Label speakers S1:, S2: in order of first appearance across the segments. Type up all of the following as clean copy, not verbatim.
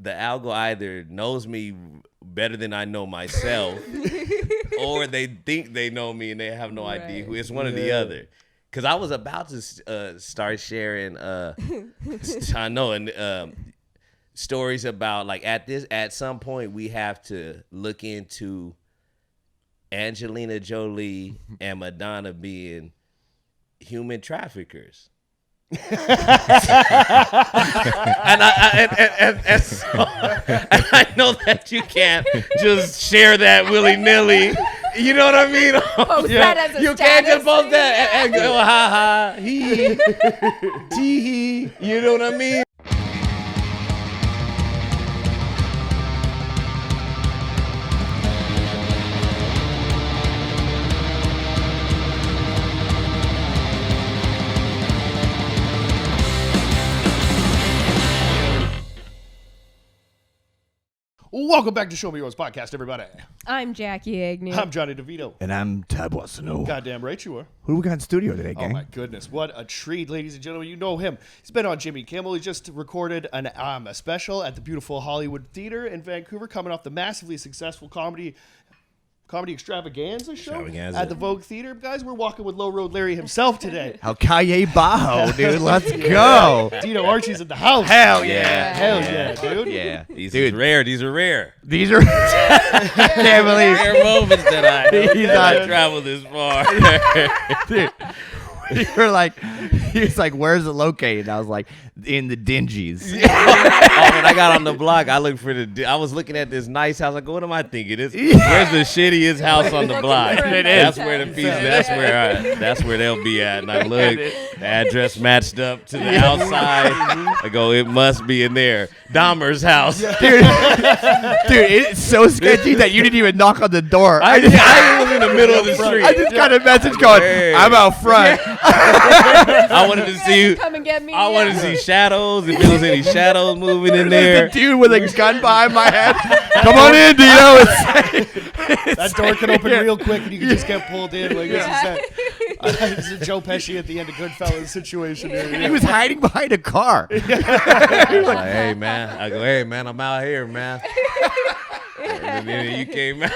S1: the algo either knows me better than I know myself, or they think they know me and they have no idea who. It's one or the other. Because I was about to start sharing, I know, and stories about like at some point we have to look into Angelina Jolie and Madonna being human traffickers. and I know that you can't just share that willy-nilly. You know what I mean?
S2: Post that as a
S1: you
S2: status.
S1: Can't just post that and go ha ha he tee hee. You know what I mean?
S3: Welcome back to Show Me Yours Podcast, everybody.
S2: I'm Jackie Agnew.
S3: I'm Johnny DeVito.
S4: And I'm Tab Wassano.
S3: Goddamn right you are.
S4: Who do we got in studio today, gang?
S3: Oh my goodness, what a treat, ladies and gentlemen. You know him. He's been on Jimmy Kimmel. He just recorded a special at the beautiful Hollywood Theater in Vancouver, coming off the massively successful comedy extravaganza show at the Vogue Theater. Guys, we're walking with Low Road Larry himself today.
S4: How Calle Bajo, dude. Let's go.
S3: Dino Archie's in the house.
S4: Hell yeah.
S3: Hell yeah, dude.
S4: Yeah.
S1: These are rare. These are rare.
S4: These are can't believe
S1: Rare moments that I
S4: on-
S1: traveled this far.
S4: dude. He was like, where's it located? And I was like, in the Dingies.
S1: When I got on the block, I was looking at this nice house. I go, what am I thinking? Where's the shittiest house on the block?
S2: It
S1: That's
S2: is.
S1: where the pieces. That's where they'll be at. And I look, the address matched up to the outside. I go, it must be in there. Dahmer's house.
S4: Dude, it's so sketchy that you didn't even knock on the door.
S1: I was in the middle of the street.
S4: I just got a message going, I'm out front.
S1: I wanted to see.
S2: Come and get me.
S1: I wanted to see shadows. If there was any shadows moving in
S4: There's
S1: there.
S4: a dude with a gun behind my head. Come on in, Dino.
S3: That door can open real quick and you can just get pulled in. Like, this is a Joe Pesci at the end of Goodfellas situation.
S4: He was hiding behind a car.
S1: I was like, hey man. I go, hey man, I'm out here, man. And then you came out.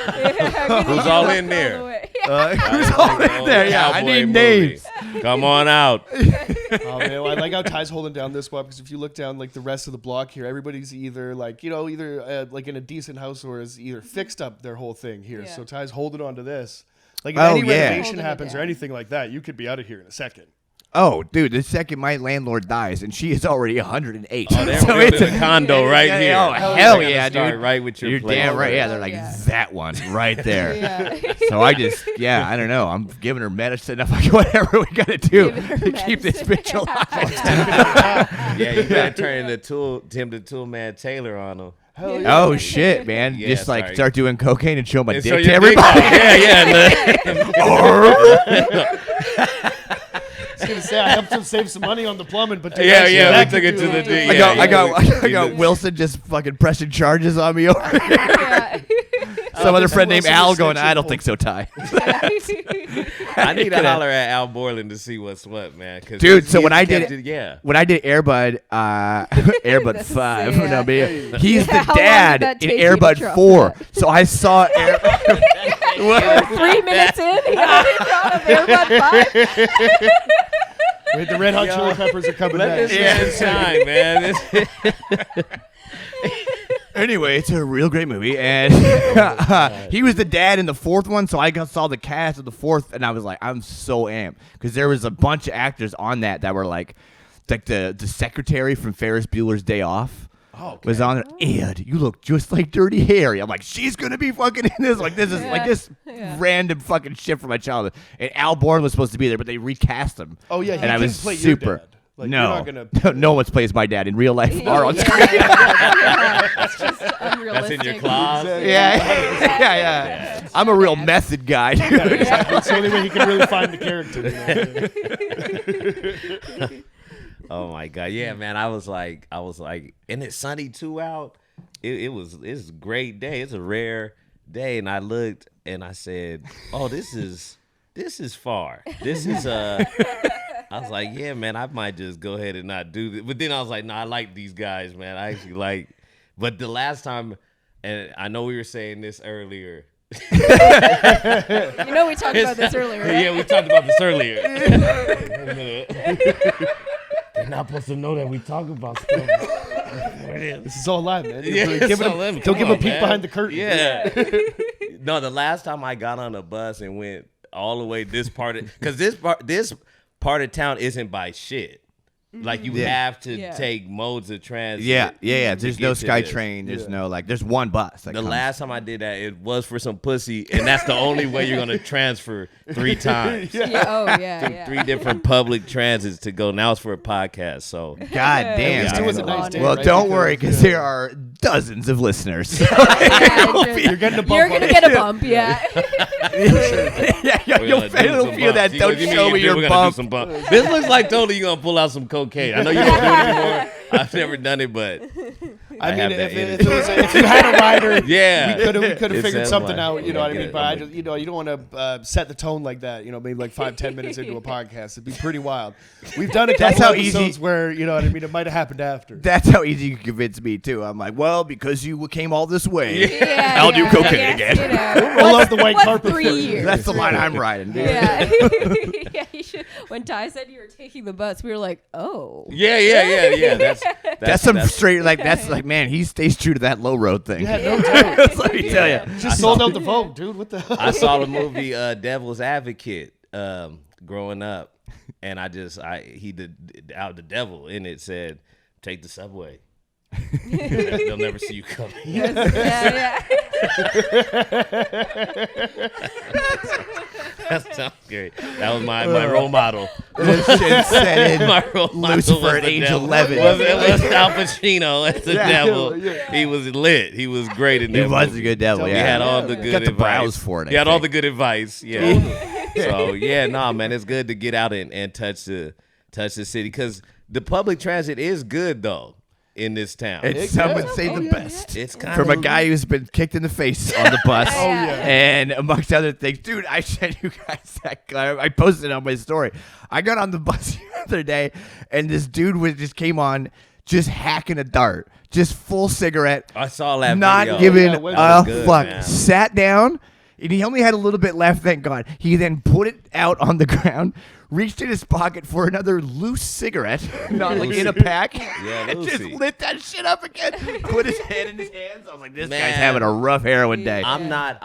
S1: Who's all in there?
S4: Who's all in there? Yeah, I need names.
S1: Come on out.
S3: Oh man, well, I like how Ty's holding down this spot because if you look down like the rest of the block here, everybody's either like like in a decent house or is either fixed up their whole thing here.
S2: Yeah.
S3: So Ty's holding on to this. Like if
S4: Oh,
S3: any
S4: yeah.
S3: renovation
S2: Holding it
S3: happens or
S2: down.
S3: anything like that, you could be out of here in a second.
S4: Oh, dude, the second my landlord dies, and she is already 108.
S1: Oh, they're
S4: So
S1: building
S4: it's
S1: a condo right
S4: yeah,
S1: here.
S4: Oh,
S1: They
S4: hell
S1: gotta
S4: yeah,
S1: start
S4: dude.
S1: right with your
S4: You're
S1: place.
S4: damn right. Yeah, they're like,
S2: Yeah.
S4: that one right there.
S2: Yeah.
S4: So I don't know. I'm giving her medicine. I'm like, whatever we got to do
S2: Giving her
S4: to keep this bitch
S2: medicine.
S4: alive.
S1: Yeah, you gotta turn into Tim the Toolman Taylor on them.
S3: Hell yeah.
S4: Oh, shit, man.
S1: Yeah,
S4: Just like
S1: sorry.
S4: start doing cocaine and show my
S1: And
S4: dick
S1: so
S4: to
S1: your
S4: everybody.
S3: I was gonna say I helped him save some money on the plumbing, but
S1: Yeah,
S3: actually,
S1: yeah,
S3: that
S1: we took
S3: could
S1: it
S3: do
S1: to the
S3: it.
S1: D.
S4: I got Wilson just fucking pressing charges on me over here.
S2: Yeah.
S4: Some other
S3: this
S4: friend named
S3: Wilson
S4: Al
S3: is
S4: going,
S3: snitching
S4: I don't
S3: for-
S4: think so, Ty.
S1: I need to holler at Al Borland to see what's what, man. 'Cause
S4: Dude,
S1: he-
S4: so when
S1: he
S4: I did
S1: kept
S4: it-
S1: yeah.
S4: When I did Airbud, Airbud
S2: That's
S4: 5,
S2: sad.
S4: no, but he's
S2: Yeah,
S4: the
S2: how long did
S4: dad
S2: that
S4: in
S2: take you to
S4: Airbud
S2: drop
S4: 4.
S2: that?
S4: So I saw Airbud.
S2: 3 minutes in, he got Airbud 5.
S3: Wait, the Red Hot Chili Peppers are coming
S1: Let
S3: back.
S1: this man shine, man.
S4: Anyway, it's a real great movie, and he was the dad in the fourth one. So I saw the cast of the fourth, and I was like, I'm so amped because there was a bunch of actors on that were like the secretary from Ferris Bueller's Day Off.
S3: Oh, okay.
S4: Was on it. Ed, you look just like Dirty Harry. I'm like, she's gonna be fucking in this. Like this is like this random fucking shit from my childhood. And Al Born was supposed to be there, but they recast him.
S3: Oh yeah, he
S4: and I
S3: can
S4: was
S3: play
S4: super.
S3: your dad. Like, you're
S4: No,
S3: not gonna...
S4: no one plays my dad in real life or on screen.
S2: It's just unrealistic.
S1: That's in your claws.
S4: Yeah. I'm a real method guy, dude.
S3: That's the only way he can really find the character. You know?
S1: Oh my god, yeah, man. I was like, and it's sunny too out. It's a great day. It's a rare day, and I looked and I said, oh, this is far. This is I was like, yeah, man, I might just go ahead and not do this. But then I was like, no, I like these guys, man. I actually like But the last time, and I know we were saying this earlier.
S2: You know we talked about this earlier, right?
S1: Yeah, we talked about this earlier. They're not supposed to know that we talk about stuff.
S3: This is all live, man.
S1: Yeah,
S3: Don't
S1: it's
S3: give
S1: all
S3: them,
S1: live.
S3: don't
S1: Come
S3: give them a
S1: on,
S3: peek
S1: man.
S3: behind the curtain.
S1: Yeah. No, the last time I got on a bus and went all the way this part of, because this part of town isn't by shit. Like you have to take modes of transit.
S4: Yeah.
S1: to
S4: There's
S1: get
S4: no
S1: to
S4: Sky
S1: this.
S4: Train. There's no there's one bus.
S1: The last time I did that, it was for some pussy, and that's the only way you're gonna transfer 3 times.
S2: Yeah.
S1: 3 different public transits to go. Now it's for a podcast, so
S4: God damn.
S3: It was a nice day,
S4: Well,
S3: right?
S4: don't
S3: Because-
S4: worry, because there are dozens of listeners.
S3: You're getting a bump.
S2: You're
S3: on
S2: gonna
S3: it.
S2: get a bump, yeah.
S1: We're
S4: You'll
S1: gonna do
S4: feel
S1: some
S4: that.
S1: bumps.
S4: Don't
S1: You
S4: show me your
S1: we're gonna
S4: bump.
S1: do some bump. This looks like totally you're gonna pull out some cocaine. I know you don't do it anymore. I've never done it, but
S3: I mean,
S1: have that
S3: if
S1: energy.
S3: you had a rider,
S1: yeah,
S3: we could have
S1: It
S3: figured
S1: sounds
S3: something
S1: like-
S3: out. You know what I
S1: Yeah,
S3: mean? But I just, you don't want to set the tone like that. You know, maybe like 5-10 minutes into a podcast, it'd be pretty wild. We've done a
S4: That's
S3: couple
S4: how easy-
S3: episodes where you know what I mean. It might have happened after.
S4: That's how easy you can convince me too. I'm like, well, because you came all this way.
S2: Yeah,
S4: I'll do
S2: yeah,
S4: cocaine
S2: yeah,
S4: again.
S2: You know,
S3: Roll out the white
S2: what's
S3: carpet
S2: 3
S3: for you.
S2: years?
S4: That's the line I'm riding. Dude.
S2: Yeah. Yeah, you should. When Ty said you were taking the bus, we were like, oh.
S1: Yeah.
S4: That's some straight that's like, man, he stays true to that low road thing.
S3: Yeah, no doubt.
S4: Let me tell you.
S3: Just sold out the Vogue, dude. What the hell?
S1: I saw the movie Devil's Advocate growing up, and the devil in it said, "Take the subway. They'll never see you coming."
S2: Yeah.
S1: That sounds great. That was my role model.
S4: This shit set in
S1: My role model
S4: Lucifer
S1: was
S4: at
S1: the
S4: age
S1: devil.
S4: 11.
S1: It was Al Pacino as the
S4: Yeah.
S1: devil.
S3: Yeah.
S1: He was lit. He was great in that
S4: He was
S1: movie.
S4: a good devil.
S3: He
S1: He
S4: Yeah.
S1: had all the good
S4: Got the
S1: advice.
S4: brows for it.
S1: He had all the good advice. Yeah. So yeah, man, it's good to get out and touch the city because the public transit is good though in this town.
S4: It's some would say the best.
S1: It's kind
S4: From
S1: of
S4: a guy who's been kicked in the face on the bus.
S2: Oh, yeah.
S4: And amongst other things, dude, I sent you guys that guy. I posted it on my story. I got on the bus the other day, and this dude just came on, just hacking a dart, just full cigarette,
S1: I saw that
S4: not
S1: video.
S4: giving
S3: Yeah, that
S4: a
S1: was good,
S4: fuck.
S1: man.
S4: Sat down, and he only had a little bit left. Thank God. He then put it out on the ground. Reached in his pocket for another loose cigarette, not like in a pack,
S1: Yeah,
S4: and just
S1: Lucy.
S4: lit that shit up again. Put his head in his hands. I was like, this
S1: Man.
S4: guy's having a rough heroin day.
S1: I'm not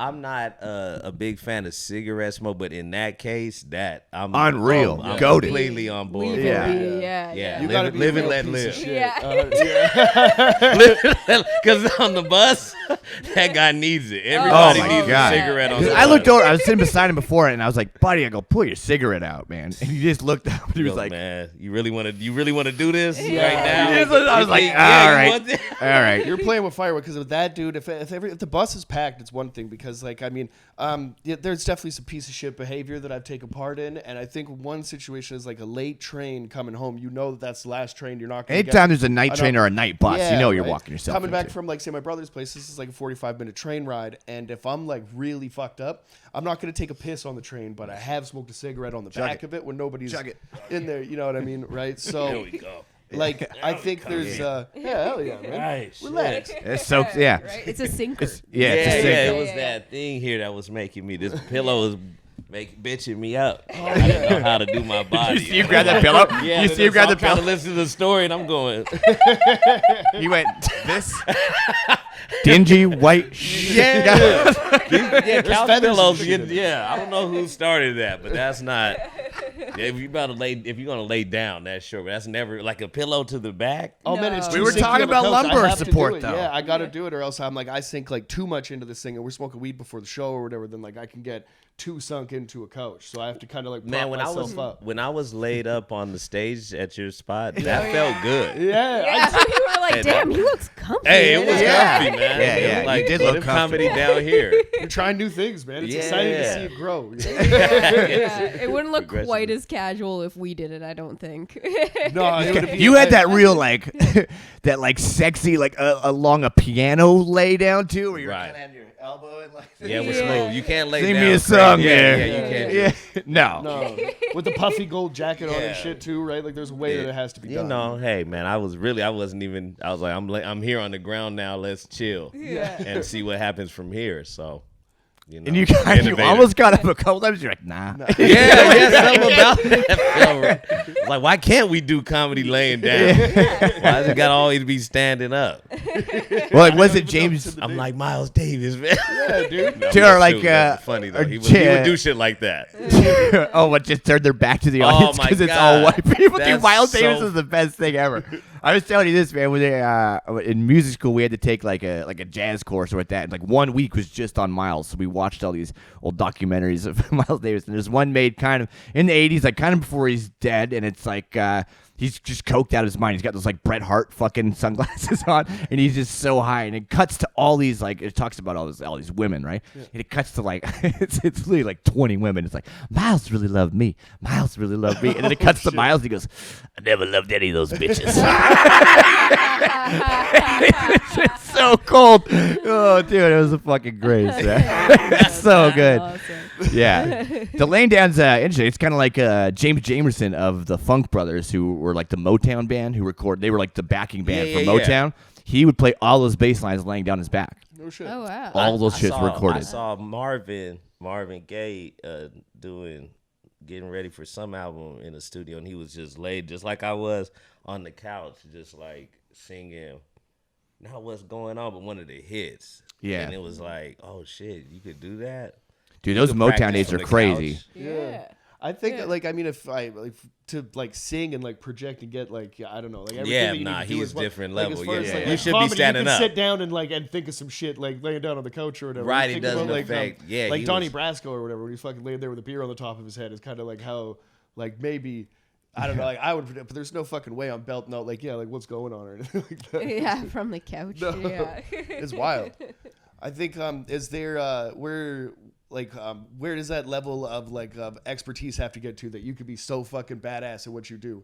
S1: a big fan of cigarette smoke, but in that case, I'm
S4: Unreal.
S1: I'm
S4: Goated.
S1: completely on board.
S2: Leave
S1: with
S2: it
S4: Yeah.
S1: that.
S2: be. Yeah.
S1: Yeah,
S3: You
S1: live
S3: gotta
S1: it-
S3: be
S1: live
S3: a
S1: it,
S3: real
S1: let
S3: piece
S1: live.
S3: of shit.
S2: Yeah.
S1: Because on the bus, that guy needs it.
S4: Oh
S1: Everybody
S4: my
S1: needs
S4: God.
S1: a cigarette on the bus.
S4: I looked over. I was sitting beside him before, and I was like, "Buddy, I go pull your cigarette out, man." And he just looked up. And he was
S1: Look,
S4: like,
S1: man, you really want to do this right now?
S4: I was like,
S1: Yeah,
S4: all
S1: you
S4: right,
S1: want this?
S4: all right.
S3: You're playing with fire because of that dude. If the bus is packed, it's one thing because like I mean, there's definitely some piece of shit behavior that I've taken part in, and I think one situation is like a late train coming home. You know that's the last train. You're not going to
S4: Anytime there's a night train or a night bus, you know you're
S3: right?
S4: walking yourself.
S3: Coming back
S4: into.
S3: from like say my brother's place, this is like a 45-minute train ride, and if I'm like really fucked up, I'm not going to take a piss on the train, but I have smoked a cigarette on the back of it when nobody's
S4: Chug it.
S3: in there. You know what I mean, right?
S1: There
S3: So
S1: we go.
S3: like I think there's yeah, hell yeah, man.
S1: Nice.
S3: Relax.
S4: It's so yeah.
S2: Right? It's a sinker.
S4: It's
S1: Yeah,
S4: it's a
S1: yeah,
S4: single.
S1: it was that thing here that was making me. This pillow is bitching me up. I didn't know how to do my body.
S4: You grab that pillow.
S1: Yeah,
S4: You see you grab the
S1: I'm trying to
S4: pillow.
S1: listen to the story, and I'm going.
S4: You went this dingy white shit.
S1: Yeah, couch
S3: feathers
S1: pillows.
S3: and shit in
S1: Yeah, I don't know who started that, but that's not. If you're gonna lay down, that's sure. But that's never like a pillow to the back.
S3: Oh man, it's
S2: No.
S3: too
S4: We were
S3: stinky
S4: talking
S3: of a
S4: about
S3: couch. I
S4: lumbar
S3: have to do
S4: support,
S3: it.
S4: though.
S3: Yeah, I gotta do it, or else I'm like I sink like too much into this thing, and we're smoking weed before the show or whatever. Then like I can get too sunk into a couch, so I have to kind of like prop
S1: Man,
S3: myself up.
S1: when I was laid up on the stage at your spot, that felt good.
S3: Yeah,
S2: Yeah, you were like, damn, he looks comfy.
S1: Hey, it was
S4: Yeah.
S1: comfy, man.
S4: Yeah,
S1: It was
S4: yeah,
S1: like
S4: you did
S1: put
S4: look
S1: the comedy down here.
S3: you're trying new things, man. It's
S1: Yeah.
S3: exciting to see it grow.
S2: Yeah, it wouldn't look
S1: Progressive.
S2: quite as casual if we did it, I don't think.
S3: No, it would be.
S4: You had that real that like sexy along a piano lay down too, where you're
S1: Right.
S4: kind of having your elbow and like.
S1: Yeah, with smooth. You can't lay
S4: Sing
S1: down.
S4: me a song
S1: Yeah,
S4: there.
S1: you can't.
S4: Yeah. No.
S3: No, with the puffy gold jacket on
S1: Yeah.
S3: and shit too, right? Like there's a way that it has to be
S1: You
S3: done.
S1: know, hey man, I was like, I'm here on the ground now. Let's chill and see what happens from here. So, you know,
S4: And you
S1: innovative.
S4: almost got up a couple times. You're like, nah.
S1: yeah, something about that felt right. Like, why can't we do comedy laying down? Why does it got to always be standing up?
S4: Well, like, was it James?
S1: I'm like Miles Davis, man.
S3: Yeah, dude.
S1: No,
S4: Or
S1: that's
S4: like,
S1: true. That's funny though. He would do shit like that.
S4: Oh, what? Just turn their back to the
S1: Oh,
S4: audience
S1: my
S4: because it's all
S1: God.
S4: white people. Dude,
S1: That's
S4: Miles Davis
S1: so-
S4: is the best thing ever. I was telling you this, man. When they, in music school, we had to take like a jazz course or like that. And like 1 week was just on Miles, so we watched all these old documentaries of Miles Davis. And there's one made kind of in the '80s, like kind of before he's dead, and it's like he's just coked out of his mind. He's got those like Bret Hart fucking sunglasses on, and he's just so high. And it cuts to all these like it talks about all these women, right? Yeah. And it cuts to like it's literally like 20 women. It's like Miles really loved me. Miles really loved me. And then it cuts to Miles. And he goes, I never loved any of those bitches. It's so cold. Oh, dude, it was a fucking great. So good.
S2: Awesome.
S4: Yeah, the Laying Down's interesting. It's kind of like James Jamerson of the Funk Brothers, who were like the Motown band who record. They were like the backing band for Motown. He would play all those bass lines laying down his back.
S3: No shit.
S2: Oh wow.
S4: All those shits recorded.
S1: I saw Marvin Gaye getting ready for some album in the studio, and he was just laid just like I was on the couch, just like singing. Not what's going on, but one of the hits.
S4: Yeah.
S1: And it was like, oh shit, you could do that.
S4: Dude, those
S1: You could
S4: Motown
S1: practice
S4: days
S1: from
S4: are
S1: the
S4: crazy.
S1: couch.
S2: Yeah.
S3: I think
S2: Yeah.
S3: like I mean if I like to like sing and like project and get like I don't know like everything
S1: Yeah,
S3: that you
S1: nah,
S3: need to do
S1: he's
S3: as well.
S1: different
S3: Like,
S1: level,
S3: as far
S1: yeah,
S3: as,
S1: yeah.
S3: like,
S1: You
S3: like
S1: should be
S3: comedy,
S1: standing
S3: you can
S1: up.
S3: sit down and like and think of some shit like laying down on the couch or whatever.
S1: Right,
S3: Think
S1: it doesn't
S3: about, like,
S1: affect- yeah,
S3: like
S1: he
S3: Donnie
S1: was-
S3: Brasco or whatever when he's fucking laying there with a beer on the top of his head is kind of like how like maybe. I don't know, like I would, but there's no fucking way I'm belting out like like what's going on or anything like that.
S2: Yeah, from the couch.
S3: No.
S2: Yeah.
S3: It's wild. I think is there where does that level of like expertise have to get to that you could be so fucking badass at what you do?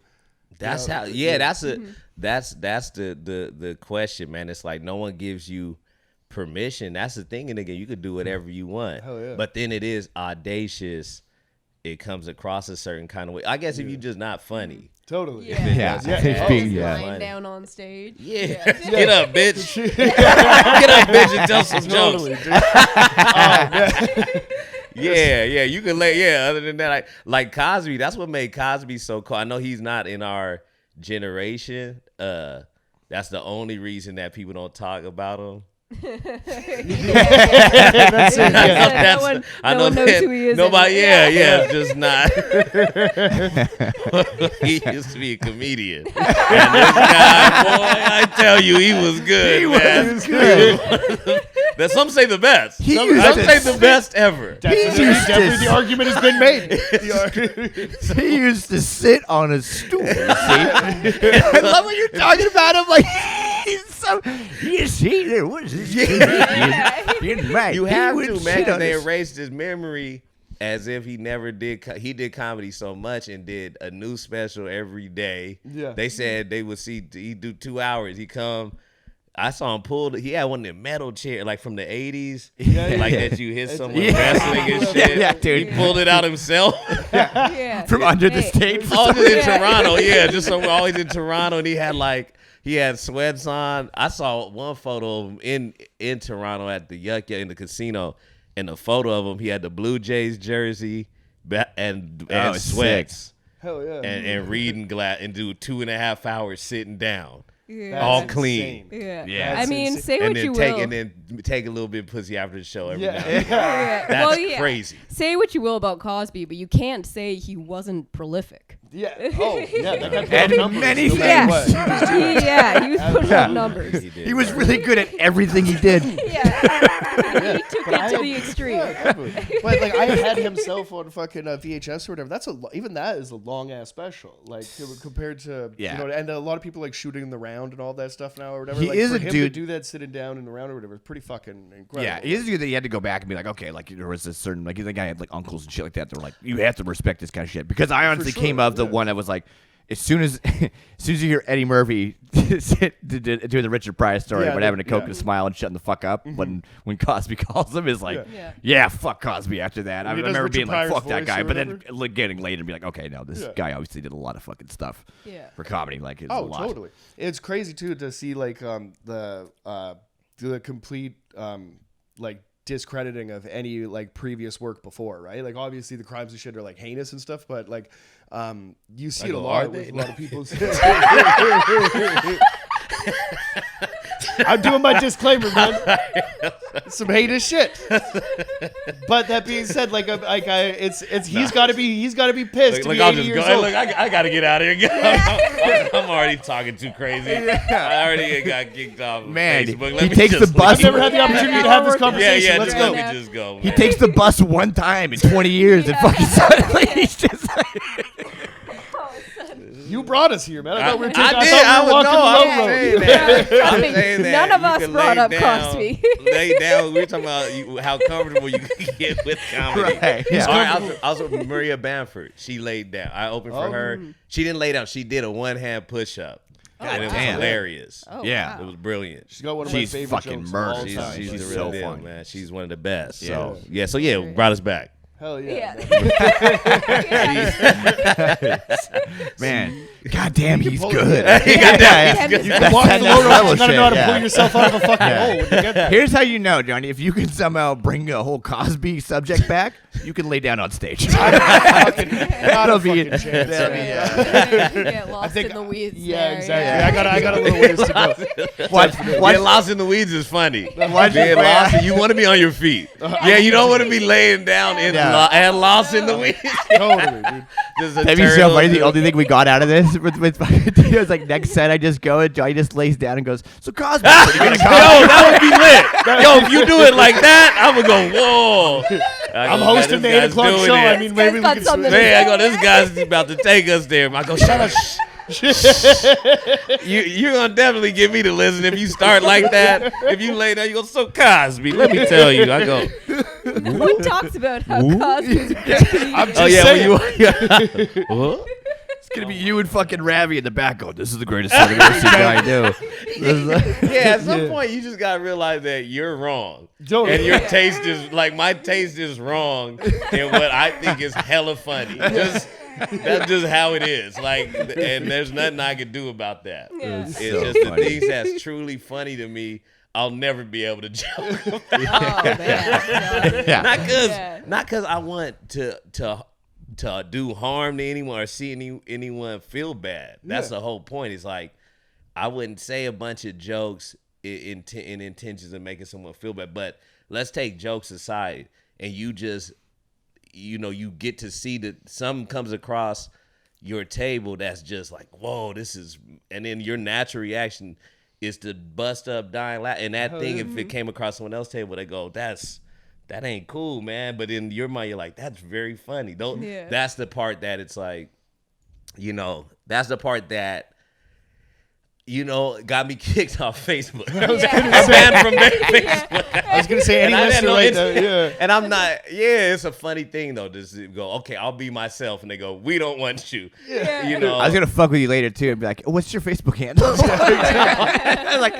S1: That's how. Yeah, that's the question, man. It's like no one gives you permission. That's the thing, and again, you could do whatever you want.
S3: Hell yeah.
S1: But then it is audacious. It comes across a certain kind of way. I guess if you're just not funny.
S3: Totally.
S2: Yeah.
S4: Yeah.
S3: Yeah.
S4: Being-
S2: Just
S4: yeah.
S2: lying down on stage.
S1: Yeah, get up, bitch. Get up, bitch, and tell some jokes.
S3: Totally, dude. Oh,
S1: Yeah, you can lay. Yeah, other than that, like Cosby. That's what made Cosby so cool. I know he's not in our generation. That's the only reason that people don't talk about him.
S3: That's it. Yeah.
S2: No one knows who he is
S1: Nobody.
S2: anymore.
S1: Yeah, it's just not. He used to be a comedian, and this guy, boy, I tell you, he was good. Man. That some say the best. Some say the best ever.
S3: Definitely the argument has been made.
S4: He used to sit on a stool. See? I love what you're talking about him. Like he's so. You see, there was this.
S1: You have to, man, because they erased his memory as if he never did. He did comedy so much and did a new special every day.
S3: Yeah.
S1: They said they would see he do 2 hours. He come. I saw him pull. He had one of them metal chairs, like from the 80s, like that you hit someone wrestling and shit.
S4: Yeah, dude.
S1: He pulled it out himself.
S2: Yeah.
S4: From under the stage.
S1: Always in Toronto, just somewhere always in Toronto, and he had sweats on. I saw one photo of him in Toronto at the Yuck in the casino, and the photo of him, he had the Blue Jays jersey and sweats
S3: Hell yeah.
S1: and reading glass and do 2.5 hours sitting down,
S2: Yeah.
S1: all
S3: That's
S1: clean.
S3: insane.
S2: Yeah.
S1: Yeah.
S2: I mean,
S3: That's
S2: say
S1: And
S2: what
S1: then
S2: you
S1: take
S2: will.
S1: and then take a little bit of pussy after the show every
S3: Yeah.
S1: now and then.
S2: Yeah.
S1: That's
S2: Well, yeah.
S1: crazy.
S2: Say what you will about Cosby, but you can't say he wasn't prolific.
S3: Yeah. Oh, yeah. That guy put
S4: And
S3: up numbers
S4: many
S3: no
S2: Yeah.
S3: matter what.
S2: He was putting up numbers.
S1: He did.
S4: He was really good at everything he did.
S2: Yeah. He took
S3: But I
S2: it to
S3: had-
S2: the extreme.
S3: But like I had himself on fucking VHS or whatever. That's even that is a long ass special. Like compared to
S4: Yeah.
S3: and a lot of people like shooting in the round and all that stuff now or whatever.
S4: He
S3: like,
S4: is
S3: for
S4: a
S3: him
S4: dude-
S3: to do that sitting down in the round or whatever. It's pretty fucking incredible.
S4: Yeah, he is good that he had to go back and be like, okay, like there was this certain, like the guy had like uncles and shit like that. They were like, you have to respect this kind of shit. Because I honestly
S3: sure,
S4: came up the
S3: yeah.
S4: one that was like, as soon as you hear Eddie Murphy doing the Richard Pryor story, but having a coke and a smile and shutting the fuck up when Cosby calls him is like, fuck Cosby. After that, I remember being like, fuck that guy, but then getting later and be like, okay, no, this guy obviously did a lot of fucking stuff for comedy. Like, it's a lot.
S3: Totally. It's crazy too to see like the complete like discrediting of any like previous work before, right? Like obviously the crimes and shit are like heinous and stuff, but like you see it a lot with a lot of people. I'm doing my disclaimer, man. Some heinous shit. But that being said, he's got to be pissed.
S1: Look, I'll just go. Look, I got to get out of here. I'm already talking too crazy. I already got kicked off.
S4: Man,
S1: Facebook.
S4: he takes the bus.
S3: I've never had the opportunity to have this conversation. Let's go.
S1: Let me just go.
S4: He takes the bus one time in 20 years and fucking suddenly he's just like.
S3: You brought us here, man. I thought we were
S2: walking None of us brought up Cosby.
S1: Lay down. We were talking about how comfortable you can get with comedy.
S4: Right. Yeah.
S1: I was with Maria Bamford. She laid down. I opened for her. She didn't lay down. She did a one-hand push-up. And it was hilarious.
S2: Oh,
S4: yeah.
S2: wow.
S1: It was brilliant.
S3: She's got one of my favorite
S4: fucking
S3: jokes
S4: murder.
S3: of all time.
S1: She's the
S4: She's
S1: real
S4: so
S1: deal,
S4: funny.
S1: man. She's one of the best. So
S4: Yeah.
S1: brought us back.
S3: Hell yeah.
S4: Man, goddamn, he's
S3: pull
S4: good.
S3: it.
S2: You
S3: can walk the low road. You gotta know how to
S4: Yeah.
S3: pull yourself out of a fucking hole when you get there.
S4: Here's how you know, Johnny. If you can somehow bring a whole Cosby subject back, you can lay down on stage.
S3: That'll
S4: be
S3: be chance.
S2: Get lost in the weeds.
S3: Yeah,
S2: there,
S3: exactly. I got a little ways to go.
S1: Getting lost in the weeds is funny. Being
S4: Yeah.
S1: lost, you want to be on your feet. Yeah, you don't want to be laying down and lost in the weeds.
S3: Totally, dude.
S4: That'd be so funny. The only thing we got out of this with Dino's like next set, I just go and Johnny just lays down and goes, "So Cosby."
S1: Yo, that would be lit. Yo, if you do it like that, I would go, whoa.
S3: I'm hosting the 8 o'clock show. I mean, maybe we
S2: got
S3: can
S2: something
S3: switch.
S2: to
S1: Man, I go, this guy's about to take us there. I go, shut up. You're going to definitely get me to listen if you start like that. If you lay down, you go, so Cosby, let me tell you. I go,
S2: He talks about how Cosby's great.
S3: I'm just saying.
S1: What?
S4: It's gonna be you and fucking Ravi in the back. Going, this is the greatest thing I've ever seen guy do.
S1: Yeah, at some point, you just got to realize that you're wrong.
S3: Totally.
S1: And your taste is, like, my taste is wrong in what I think is hella funny. That's just how it is. Like, and there's nothing I can do about that.
S2: Yeah.
S1: It's
S4: so
S1: just
S4: funny.
S1: the things that's truly funny to me, I'll never be able to joke about.
S2: Oh, man.
S4: Yeah.
S1: Not because I want to do harm to anyone or see anyone feel bad. That's the whole point. It's like, I wouldn't say a bunch of jokes in intentions of making someone feel bad. But let's take jokes aside, and you just, you get to see that some comes across your table that's just like, whoa, this is, and then your natural reaction is to bust up, dying, laugh. And that thing, if it came across someone else's table, they go, that ain't cool, man. But in your mind, you're like, that's very funny. That's the part that it's like, that's the part that, got me kicked off Facebook. I'm banned from Facebook.
S3: I was gonna say any listener right there. Yeah.
S1: And I'm not. Yeah, it's a funny thing though. Just to go, okay, I'll be myself, and they go, we don't want you.
S2: Yeah.
S4: I was gonna fuck with you later too and be like, what's your Facebook handle? I'm like,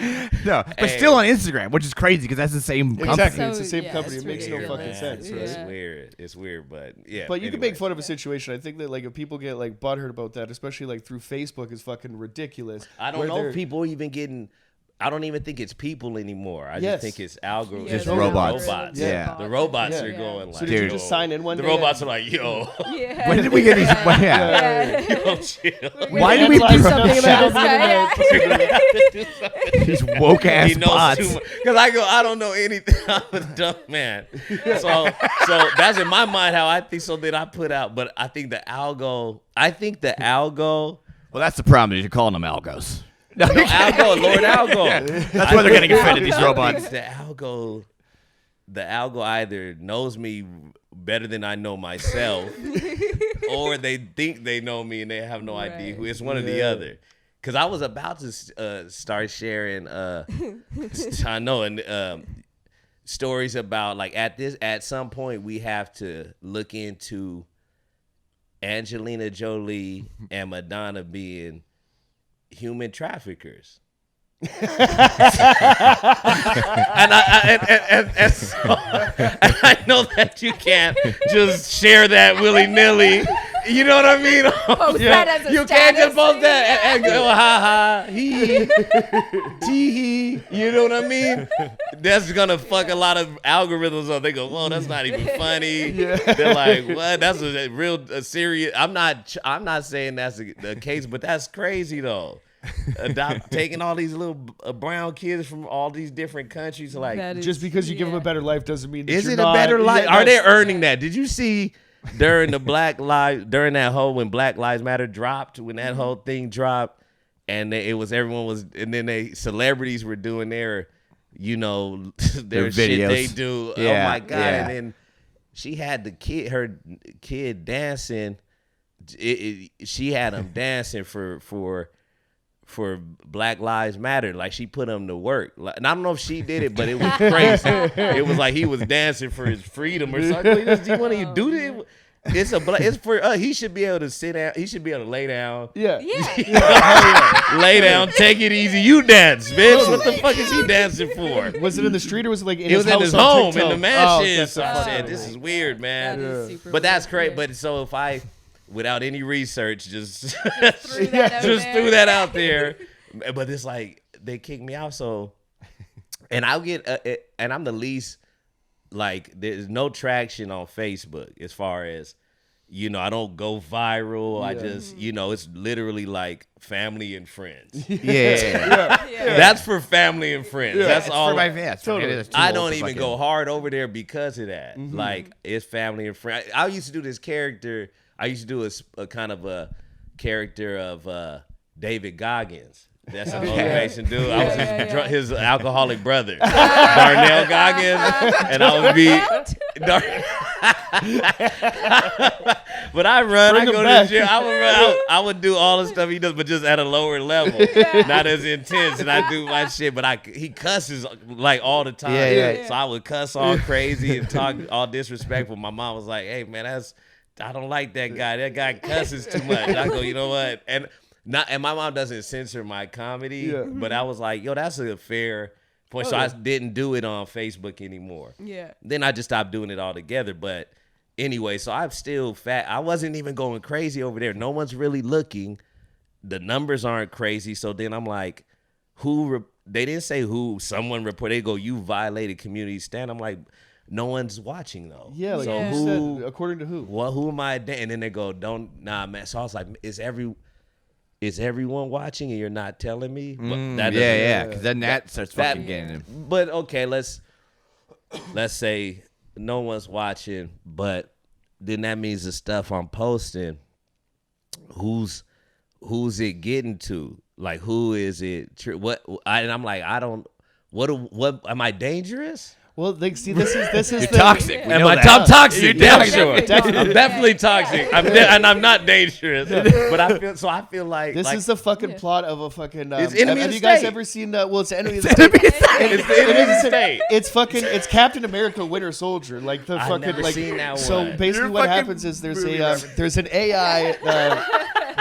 S4: no, but still on Instagram, which is crazy because that's the same company.
S3: Exactly.
S2: So,
S3: it's the same
S2: yeah,
S3: company.
S2: it's
S3: It makes no
S2: ridiculous.
S3: fucking sense, right?
S1: It's weird. It's weird, but yeah.
S3: But you can
S1: anyway.
S3: make fun of a situation. I think that like if people get like butthurt about that, especially like through Facebook, is fucking ridiculous.
S1: I don't know if people even getting. I don't even think it's people anymore. I
S3: Yes.
S1: just think it's algorithms.
S4: Just
S1: The
S4: robots.
S3: Yeah.
S1: The robots are
S3: Yeah.
S1: going like.
S3: So did you
S1: yo.
S3: just sign in one
S1: The
S3: day?
S1: robots are like, yo,
S2: Yeah.
S4: When did we get these?
S1: yo, chill.
S4: Why did we
S2: do
S4: do
S2: something about
S4: this
S2: this guy?
S4: These woke ass
S1: He knows
S4: bots.
S1: too much. Because I don't know anything. I'm a dumb man. So that's in my mind how I think. So that I put out, but I think the algo.
S4: Well, that's the problem. Is you're calling them algos. No,
S1: Algo, Lord Algo.
S4: that's why they're getting offended. These
S1: I think
S4: robots.
S1: the algo either knows me better than I know myself, or they think they know me and they have no idea who. It's one or the other. Because I was about to start sharing, I know, and stories about like at some point we have to look into Angelina Jolie and Madonna being human traffickers. and I know that you can't just share that willy nilly. You know what I mean?
S2: Post that as a
S1: You can't just
S2: status.
S1: post that and go ha ha he tee hee. You know what I mean? That's gonna fuck a lot of algorithms up. They go, whoa, that's not even funny. They're like, what? That's a serious. I'm not saying that's the case, but that's crazy though. Taking all these little brown kids from all these different countries, like
S2: That is-
S3: Just because you give them a better life doesn't mean that
S1: is
S3: you're
S1: it
S3: not,
S1: a better life?
S3: Yeah,
S1: Are they
S3: that's-
S1: earning that? Did you see during during that whole when Black Lives Matter dropped, when that whole thing dropped, and celebrities were doing their, their shit
S4: videos.
S1: they do. Oh
S4: Yeah,
S1: my god!
S4: yeah.
S1: And then she had her kid dancing. She had him dancing for Black Lives Matter. Like she put him to work. And I don't know if she did it, but it was crazy. It was like he was dancing for his freedom or something. Do you want to do this? It's for he should be able to sit down. He should be able to lay down.
S3: Yeah.
S1: Lay down, take it easy. You dance, bitch. What the fuck is he dancing for?
S3: Was it in the street or was it like in
S1: It
S3: his
S1: was in
S3: house
S1: his
S3: on
S1: home in
S3: TikTok?
S1: the mansion.
S3: Oh, that's
S1: So I
S3: fucking
S1: said,
S3: funny.
S1: this is weird, man.
S2: That is super
S1: But that's
S2: weird.
S1: great.
S2: Yeah.
S1: But so if I, without any research, just
S2: Threw that out
S1: just
S2: there.
S1: threw that out there. But it's like they kicked me out. So, and I'll get, and I'm the least, like, there's no traction on Facebook as far as, I don't go viral. I just, it's literally like family and friends.
S4: Yeah.
S1: That's for family and friends. That's
S4: It's
S1: all.
S4: for my fans.
S3: Totally.
S1: I don't even go hard over there because of that. Like, it's family and friends. I used to do this character. I used to do a kind of a character of David Goggins. That's a motivation dude. I was his alcoholic brother, Darnell Goggins, and I would be. But I run.
S3: Bring
S1: I
S3: him
S1: go to
S3: back.
S1: the gym. I would run. I would do all the stuff he does, but just at a lower level, not as intense. And I do my shit, but he cusses like all the time.
S4: Yeah.
S1: So I would cuss all crazy and talk all disrespectful. My mom was like, "Hey man, I don't like that guy. That guy cusses too much." I go, you know what? And my mom doesn't censor my comedy, but I was like, yo, that's a fair point. So I didn't do it on Facebook anymore.
S2: Yeah.
S1: Then I just stopped doing it altogether. But anyway, so I'm still fat. I wasn't even going crazy over there. No one's really looking. The numbers aren't crazy. So then I'm like, they didn't say who. Someone reported. They go, you violated community stand. I'm like, no one's watching though.
S3: Yeah, like
S1: so
S3: you
S1: who?
S3: said, according to who?
S1: Well, who am I? And then they go, nah, man. So I was like, is everyone watching and you're not telling me? But that doesn't-
S4: Yeah. Because then that starts fucking getting him.
S1: But okay, let's say no one's watching, but then that means the stuff I'm posting, who's it getting to? Like, who is it? And I'm like, what am I dangerous?
S3: Well, like, see, this is
S4: You're
S3: the,
S4: toxic. We
S1: Am
S4: know
S1: I
S4: that.
S1: toxic?
S4: You're
S1: Damn
S4: toxic.
S1: sure.
S3: Definitely.
S1: I'm definitely toxic. And I'm not dangerous. But I feel like
S3: This is the fucking plot of a fucking.
S1: It's Enemy
S3: have
S1: of
S3: you
S1: the
S3: guys
S1: State.
S3: ever seen? Well, it's Enemy of the State.
S1: it's the enemy of the state.
S3: It's Captain America: Winter Soldier. Like the
S1: I've
S3: fucking
S1: never
S3: like.
S1: seen that
S3: So
S1: one.
S3: basically,
S4: You're
S3: what
S4: fucking
S3: happens is there's
S4: movie
S3: there's an AI.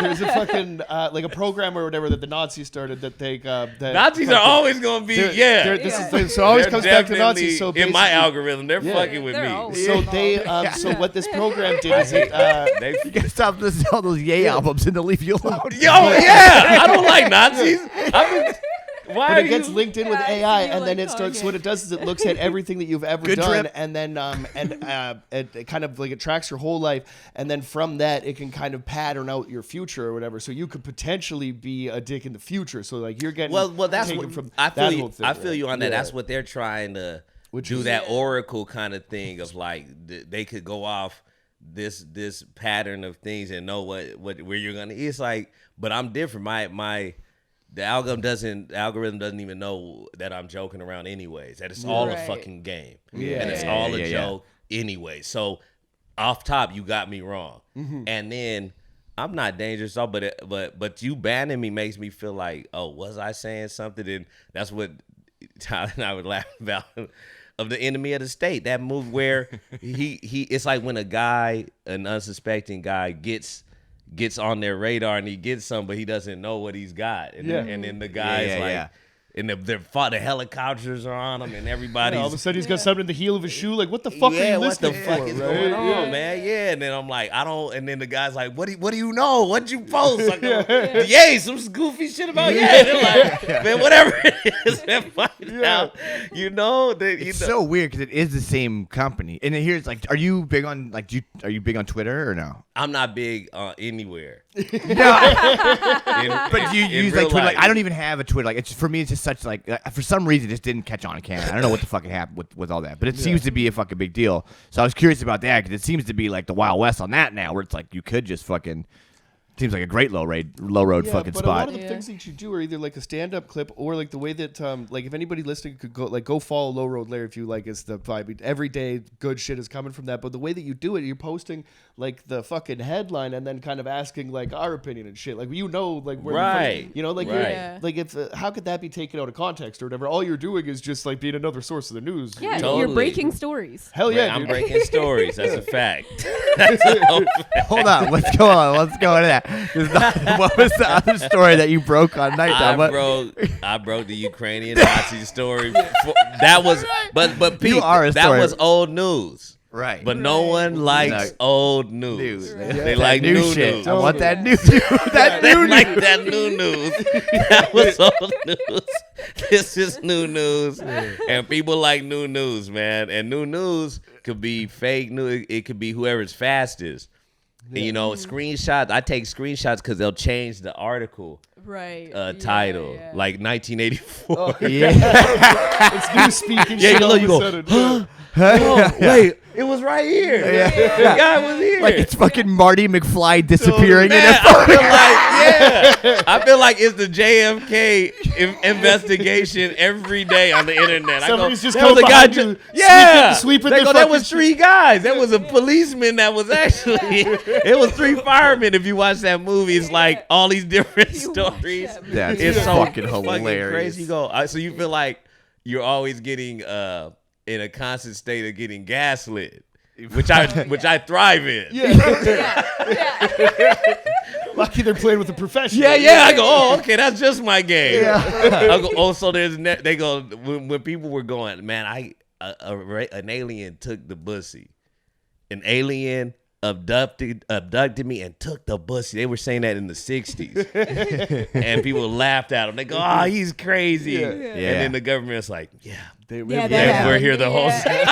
S3: There's a fucking like a program or whatever that the Nazis started that they that
S1: Nazis are always gonna be
S3: this always
S1: They're
S3: comes back to
S1: definitely
S3: Nazis. So
S1: in my
S3: basically-
S1: algorithm, they're fucking with
S2: They're
S1: me.
S2: always
S3: So
S2: involved.
S3: they so what this program did is it
S1: They,
S4: You gotta stop listening to all those Yay albums and to leave you alone.
S1: yo, yeah, I don't like Nazis. Why
S3: but
S1: are
S3: it gets
S1: you?
S3: linked in with
S2: Yeah, I
S3: AI,
S2: feel
S3: and then
S2: like,
S3: it starts.
S2: okay.
S3: What it does is it looks at everything that you've ever
S4: Good
S3: done,
S4: trip.
S3: and then it kind of like it tracks your whole life, and then from that it can kind of pattern out your future or whatever. So you could potentially be a dick in the future. So like you're getting
S1: Well, that's
S3: taken
S1: what
S3: from
S1: I
S3: that
S1: feel.
S3: whole thing,
S1: I feel
S3: right?
S1: you on that.
S3: Yeah.
S1: That's what they're trying to
S3: Which
S1: do.
S3: is-
S1: That oracle kind of thing of like they could go off this pattern of things and know what where you're gonna. It's like, but I'm different. The algorithm doesn't even know that I'm joking around anyways. That it's all a
S2: Right.
S1: fucking game.
S3: Yeah.
S1: And it's
S2: Yeah,
S1: all a
S4: yeah.
S1: joke anyway. So off top, you got me wrong. And then I'm not dangerous, but you banning me makes me feel like, oh, was I saying something? And that's what Tyler and I would laugh about. of the enemy of the state. That movie where he it's like when an unsuspecting guy gets on their radar and he gets some, but he doesn't know what he's got. And, then the guy's and the helicopters are on him, and everybody's
S3: all of a sudden he's got something in the heel of his shoe. Like, what the fuck are you listening for?
S1: What the fuck is going on, man? Yeah, and then I'm like, I don't. And then the guy's like, what do you know? What'd you post? I go, some goofy shit about They're like, man, whatever it is, man, find out. You know,
S4: it's so weird because it is the same company. And then here's like, are you big on are you big on Twitter or no?
S1: I'm not big anywhere.
S4: But you use like Twitter. Like, I don't even have a Twitter. Like, it's for me, it's just such like for some reason it just didn't catch on in Canada. I don't know what the fucking happened with all that, but it seems to be a fucking big deal. So I was curious about that because it seems to be like the Wild West on that now, where it's like you could just fucking. Seems like a great low road fucking
S3: but
S4: spot.
S3: A lot of the things that you do are either like a stand-up clip or like the way that like if anybody listening could go follow Low Road Larry if you like is the vibe. Every day good shit is coming from that. But the way that you do it, you're posting like the fucking headline and then kind of asking like our opinion and shit. Like like where like if how could that be taken out of context or whatever? All you're doing is just like being another source of the news.
S2: Yeah,
S1: Totally.
S2: you're breaking stories.
S3: Hell yeah,
S1: I'm breaking stories. That's a fact.
S4: Hold on, let's go into that. What was the other story that you broke on Nighttime?
S1: I broke the Ukrainian Nazi story. That was, but Pete, that was old news.
S4: Right.
S1: But no one likes old news. They like new
S4: shit.
S1: news.
S4: I want that new news.
S1: That new news. That was old news. This is new news. And people like new news, man. And new news could be fake news. It could be whoever's fastest. And, screenshots. I take screenshots because they'll change the article title, like 1984.
S3: It's new speaking.
S1: You go. Wait, it was right here. The guy was here.
S4: Like it's fucking Marty McFly disappearing.
S1: I feel like it's the JFK investigation every day on the internet.
S3: Somebody's just coming behind you, sweeping
S1: they go, that was 3 guys. That was a policeman that was actually, it was 3 firemen. If you watch that movie, it's like all these different stories.
S4: It's so fucking hilarious.
S1: Crazy. You go, so you feel like you're always getting in a constant state of getting gaslit, which I thrive in.
S3: Lucky they're playing with a professional.
S1: I go, oh, okay, that's just my game. I go, oh, so they go when people were going, man, an alien took the bussy. An alien abducted me and took the bussy. They were saying that in the 60s. And people laughed at him. They go, oh, he's crazy. And then the government's like, we're here the whole time.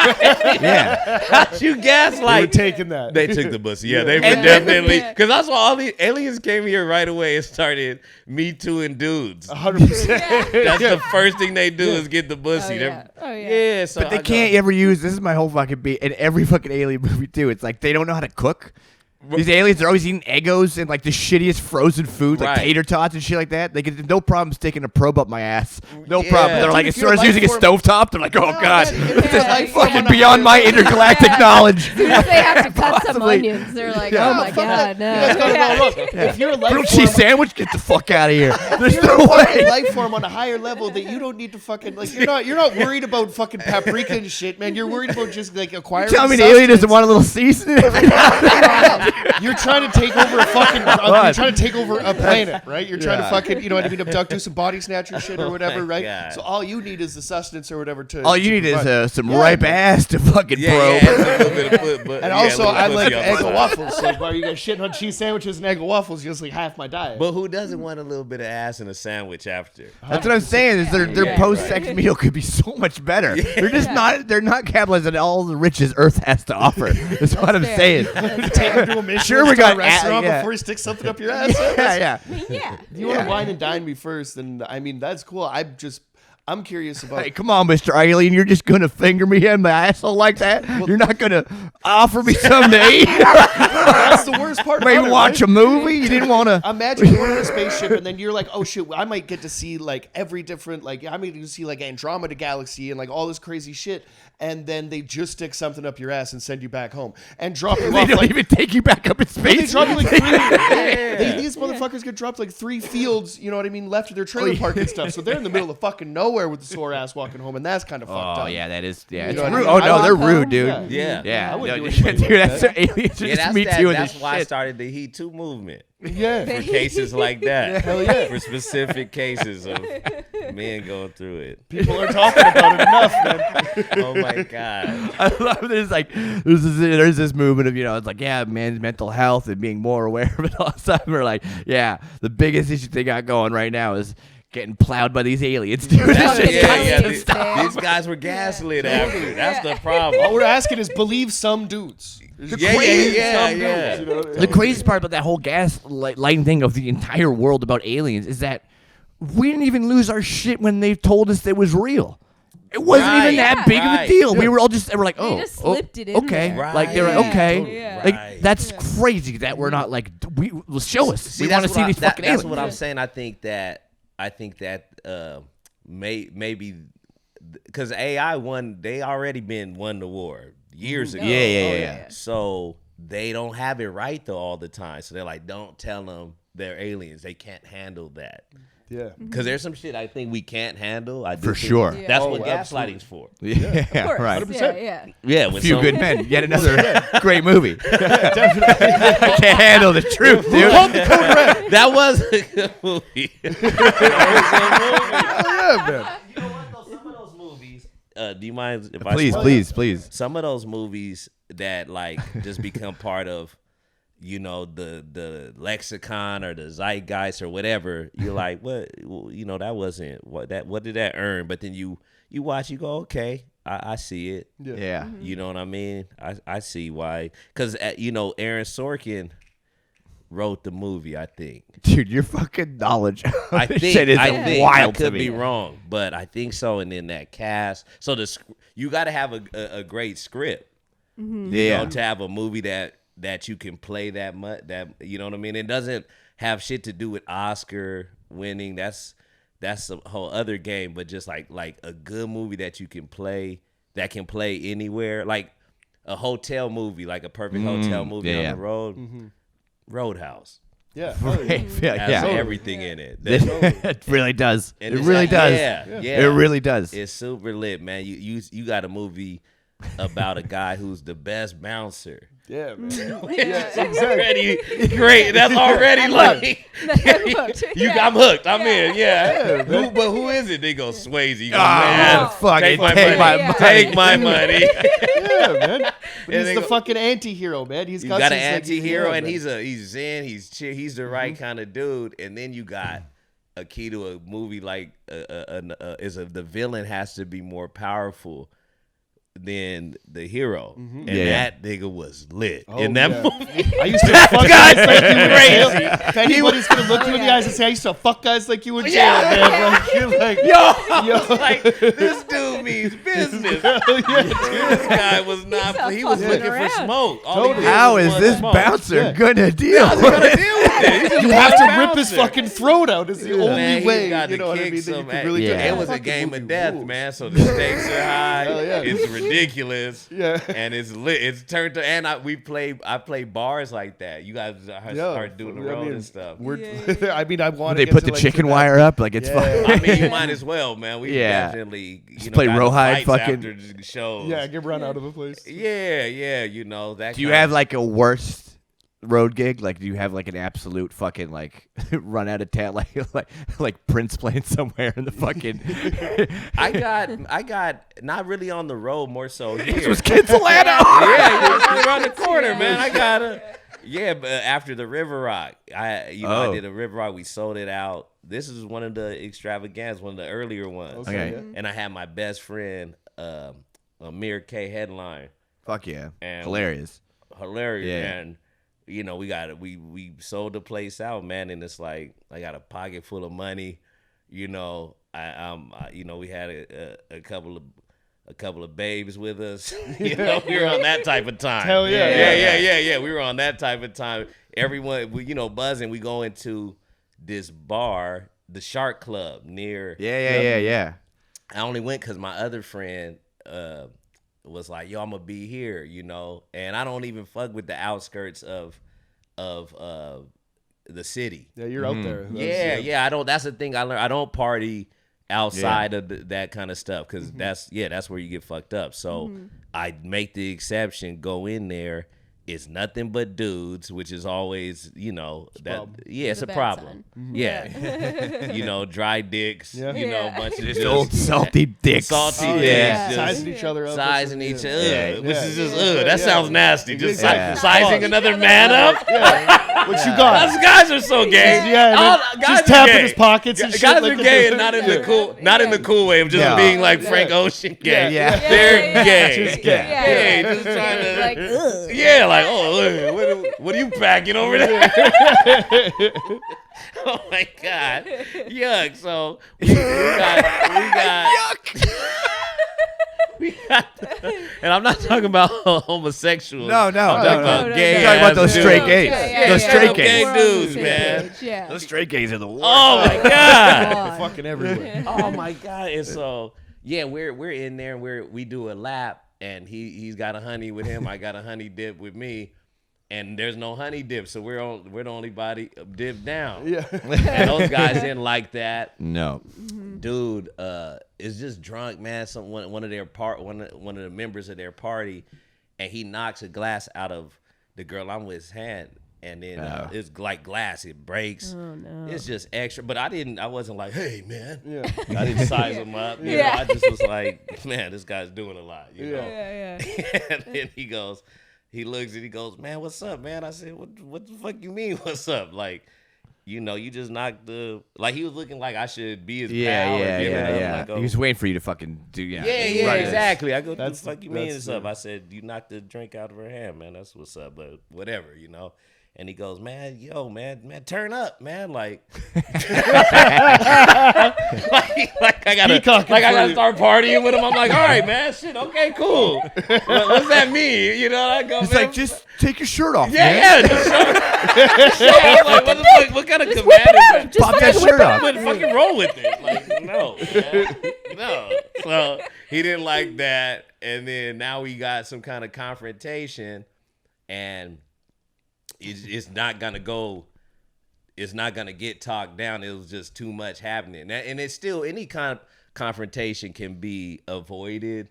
S1: How'd you gaslight?
S3: They were taking that.
S1: They took the bussy. They were definitely, because I saw all these aliens came here right away and started Me Tooing dudes.
S3: 100%.
S1: That's the first thing they do is get the bussy. So
S4: but they can't ever use, this is my whole fucking beat, in every fucking alien movie too. It's like they don't know how to cook. These aliens are always eating Eggos and like the shittiest frozen food, like tater tots and shit like that. They get no problem sticking a probe up my ass. No problem. They're like, as soon as using a stovetop, they're like, oh god, this is fucking beyond my intergalactic knowledge.
S2: As soon as they have to cut some onions, they're like, oh my god, no.
S3: If you're a life
S4: grilled cheese sandwich, get the fuck out of here. There's
S3: no way. Life form on a higher level that you don't need to fucking like. You're not worried about fucking paprika and shit, man. You're worried about just like acquiring.
S4: Tell me the alien doesn't want a little seasoning every now and then.
S3: You're trying to take over a fucking. You're trying to take over a planet, right? You're trying to fucking, you know what I mean, abduct, do some body snatcher shit or whatever, right? God. So all you need is the sustenance or whatever to.
S4: All you need is some ripe ass to fucking probe.
S1: A little bit of foot, but
S3: and also, I like Eggo waffles. So while you guys shitting on cheese sandwiches and Eggo waffles, you're just like half my diet.
S1: But who doesn't want a little bit of ass in a sandwich after?
S4: That's what I'm saying. Is their post-sex meal could be so much better. They're just not. They're not capitalizing on all the riches Earth has to offer. That's what I'm saying.
S3: Take them to a Michelin we got restaurant before you stick something up your ass. You want to wine and dine me first, and I mean that's cool. I'm curious about.
S4: Hey, come on, Mr. Alien, you're just gonna finger me in my asshole like that? You're not gonna offer me something to eat?
S3: That's the worst part.
S4: Maybe watch a movie. You didn't want to.
S3: Imagine you're in a spaceship and then you're like, oh shit, I might get to see like every different, like I might get to see like Andromeda Galaxy and like all this crazy shit, and then they just stick something up your ass and send you back home and drop you off.
S4: They don't even take you back up in space.
S3: They drop you like these motherfuckers get dropped like 3 fields. You know what I mean? Left of their trailer park and stuff. So they're in the middle of fucking nowhere. nowhere with the sore ass walking home, and that's kind of fucked up.
S4: Oh yeah, that is. Yeah,
S3: You
S4: it's
S3: know what I
S4: rude.
S3: mean?
S4: Oh no,
S3: I
S4: they're
S3: don't
S4: rude,
S3: know.
S4: dude.
S1: Yeah.
S3: I
S4: Yeah,
S3: wouldn't
S4: no,
S3: do anything
S4: dude,
S3: like
S4: that's aliens.
S1: Yeah,
S4: Just me too.
S1: that's why I
S4: shit.
S1: started the He Too movement.
S3: Yeah.
S1: For cases like that.
S3: Hell yeah.
S1: For specific cases of men going through it.
S3: People are talking about it enough, man.
S1: Oh my God.
S4: I love there's this movement of, it's like, yeah, man's mental health and being more aware of it all the time. We're like, yeah, the biggest issue they got going right now is getting plowed by these aliens, dude.
S1: That's,
S2: Fucking aliens,
S1: These
S2: man.
S1: guys were gaslit after. That's the problem.
S3: All we're asking is believe some dudes.
S1: Yeah.
S4: The craziest part about that whole lighting thing of the entire world about aliens is that we didn't even lose our shit when they told us it was real. It wasn't even that big of a deal. We were all they were like,
S2: They just slipped it in
S4: okay.
S2: there.
S1: Right.
S4: Like, they were like, okay.
S2: Yeah.
S4: Like, that's crazy that we're not like, well, show us.
S1: See,
S4: we want to see these fucking aliens.
S1: That's what I'm saying. I think that maybe because AI they already won the war years ago.
S4: Yeah.
S1: So they don't have it right though all the time. So they're like, don't tell them they're aliens. They can't handle that.
S3: Yeah.
S1: Because there's some shit I think we can't handle.
S4: For sure.
S2: Yeah.
S1: That's
S3: Oh,
S1: what
S3: absolutely.
S1: gaslighting's for.
S4: Yeah,
S2: Of course.
S4: right.
S3: 100%.
S2: Yeah.
S1: Yeah,
S4: A
S1: when
S4: Few
S1: some-
S4: Good Men. Yet another great movie. I can't handle the truth, dude.
S1: That was a good movie.
S3: Yeah, man.
S1: You know what though? Some of those movies. Do you mind if I
S4: Please.
S1: Some of those movies that like just become part of, the lexicon or the zeitgeist or whatever. You're like, what? Well, that wasn't what did that earn? But then you watch, you go, okay, I see it.
S4: Yeah.
S1: You know what I mean? I see why. Because Aaron Sorkin wrote the movie, I think.
S4: Dude, your fucking knowledge.
S1: I
S4: This
S1: think
S4: shit is
S1: I
S4: wild to
S1: could
S4: me.
S1: be wrong, but I think so. And then that cast, so you got to have a great script,
S4: Yeah.
S1: to have a movie that you can play that much. That you know what I mean. It doesn't have shit to do with Oscar winning. That's a whole other game. But just like a good movie that you can play anywhere, like a hotel movie, like a perfect hotel movie on the road. Roadhouse.
S3: Yeah.
S1: Has
S4: Yeah.
S1: everything in it.
S4: It really does.
S1: And
S4: It
S1: it's
S4: really
S1: like-
S4: does.
S1: Yeah.
S4: It really does.
S1: It's super lit, man. You got a movie about a guy who's the best bouncer.
S3: Yeah, man.
S2: Yeah.
S1: Already great. That's already like I'm hooked. I'm in. Yeah. Who is it? They go Swayze. You go, man,
S4: fucking
S1: take my money.
S2: money.
S1: Take my money.
S3: Yeah, man. But
S1: And
S3: he's
S1: they
S3: the
S1: go-
S3: fucking anti-hero, man. He's
S1: You
S3: got,
S1: got an
S3: his, like,
S1: anti-hero,
S3: yeah,
S1: and
S3: man.
S1: he's zen. He's chill. He's the right kind of dude. And then you got a key to a movie like the villain has to be more powerful than the hero, and that nigga was lit in that
S3: yeah.
S1: movie.
S3: I used to fuck guys like you in jail.
S1: Crazy.
S3: If anybody's gonna look you in the eyes and say I used to fuck guys like you in jail,
S1: Yeah.
S3: man. Like, you're like,
S1: Yo, like this dude means business. This guy was not. He was
S2: fucking
S1: looking for
S2: around.
S1: smoke. All he did
S4: How
S1: was
S4: is
S1: want
S4: this
S1: smoke.
S4: bouncer
S3: Yeah.
S4: gonna deal
S1: How's he
S4: with
S1: gonna
S4: it?
S1: deal with it? He just
S3: you
S1: wanted
S3: have
S1: a
S3: to rip his
S1: bouncer.
S3: fucking throat out. It's the only
S1: Man, he
S3: way.
S1: got
S3: You
S1: to
S3: know what I
S1: kick
S3: mean? That you
S1: some
S3: can really
S4: Yeah.
S3: do
S1: It was a
S3: Fucking
S1: game
S3: movie
S1: of death,
S3: rules.
S1: man. So the stakes are high.
S3: Hell yeah.
S1: It's ridiculous.
S3: Yeah.
S1: And it's lit. It's turned to, and I play bars like that. You guys start doing the road and stuff.
S3: I mean, I want
S4: They
S3: to
S4: put the chicken wire up like it's
S3: Yeah.
S4: fun.
S1: I mean, you might as well, man. We
S4: Yeah.
S1: definitely
S4: play
S1: got
S4: Rawhide
S1: fights
S4: fucking-
S1: after the shows.
S3: Yeah, get run out of a place.
S1: Yeah, that.
S4: Do you
S1: kind
S4: have
S1: of-
S4: like a worst road gig? Like, do you have like an absolute fucking like run out of town, like Prince playing somewhere in the fucking?
S1: I got not really on the road, more so here.
S4: This was Kinsolano.
S1: Yeah, it's around the corner, man. I gotta. Yeah, but after the River Rock, I did a River Rock. We sold it out. This is one of the extravaganzas, one of the earlier ones.
S4: Okay.
S3: Yeah.
S1: And I had my best friend, Amir K headline.
S4: Fuck yeah,
S1: And-
S4: hilarious.
S1: Hilarious,
S4: Yeah.
S1: and we got it. We sold the place out, man, and it's like I got a pocket full of money. We had a couple of babes with us. We were on that type of time.
S3: Hell yeah.
S1: Yeah. We were on that type of time. Everyone, buzzing. We go into this bar, the Shark Club near.
S4: Yeah.
S1: I only went because my other friend was like, "Yo, I'm gonna be here," and I don't even fuck with the outskirts of the city.
S3: Yeah, you're out there.
S1: Yeah. I don't. That's the thing I learned. I don't party outside of that kind of stuff, because that's where you get fucked up. So I make the exception, go in there. It's nothing but dudes, which is always, it's a
S2: bad
S1: problem.
S2: sign.
S1: Yeah. Dry dicks,
S3: Yeah.
S1: a bunch of
S4: The old salty dicks.
S1: salty
S3: Oh,
S1: dicks.
S3: yeah.
S1: just
S3: Sizing each other up.
S1: Sizing each other,
S4: Yeah.
S1: which is just,
S3: Yeah.
S1: that sounds nasty. Just
S3: Yeah.
S1: sizing another man up.
S3: What you got?
S1: Us guys are so gay.
S3: Yeah, and then
S1: Guys
S3: just
S1: are
S3: tapping
S1: gay.
S3: his pockets and shit.
S1: Guys
S3: like
S1: are
S3: the-
S1: gay and not in the cool, way of just
S4: Yeah.
S1: being like Frank Ocean gay.
S4: Yeah.
S1: They're gay.
S3: Just gay.
S1: Gay, just trying to.
S2: Like, ugh.
S1: Yeah, like, look, what are you packing over there? Oh my God, yuck! So we got and I'm not talking about homosexuals.
S4: No,
S1: I'm talking about
S2: no,
S1: gay.
S4: You're talking about those
S1: ass
S4: straight
S1: dudes.
S4: gays. Those straight
S1: gay
S4: gays.
S2: We're on the
S1: dudes,
S2: same
S1: man.
S2: page, Yeah.
S4: Those straight gays are the worst.
S1: Oh my God.
S3: They're fucking everywhere.
S1: Oh my God. And so we're in there and we do a lap, and he's got a honey with him. I got a honey dip with me. And there's no honey dip, so we're the only body dip down.
S3: Yeah.
S1: And those guys didn't like that.
S4: No.
S1: Dude is just drunk, man. One of the members of their party, and he knocks a glass out of the girl I'm with's hand, and then it's like glass, it breaks.
S2: Oh, no.
S1: It's just extra. But I wasn't like, hey man.
S3: Yeah.
S1: I didn't size him up. You know, I just was like, man, this guy's doing a lot. You know?
S2: Yeah.
S1: And then he looks and he goes, man, what's up, man? I said, what the fuck you mean, what's up? Like, you just knocked like he was looking like I should be his pal.
S4: Yeah.
S1: Like, oh,
S4: He was waiting for you to fucking do. Yeah.
S1: yeah,
S4: Right.
S1: exactly. I go, what the
S3: That's-
S1: fuck you mean
S3: that's
S1: what's up? I said, you knocked the drink out of her hand, man. That's what's up, but whatever, And he goes, man, man, turn up, man. Like, like I gotta start partying with him. I'm like, all right, man, shit, okay, cool. What's that mean? I go,
S4: He's
S1: man,
S4: like, just take your shirt off.
S1: yeah,
S4: man.
S1: just I'm like, what the fuck? What kind of command is that?
S4: Pop that shirt off.
S1: But fucking roll with it. Like, no, man. No. So he didn't like that. And then now we got some kind of confrontation, and it's not gonna go. It's not gonna get talked down. It was just too much happening, and it's still any kind of confrontation can be avoided.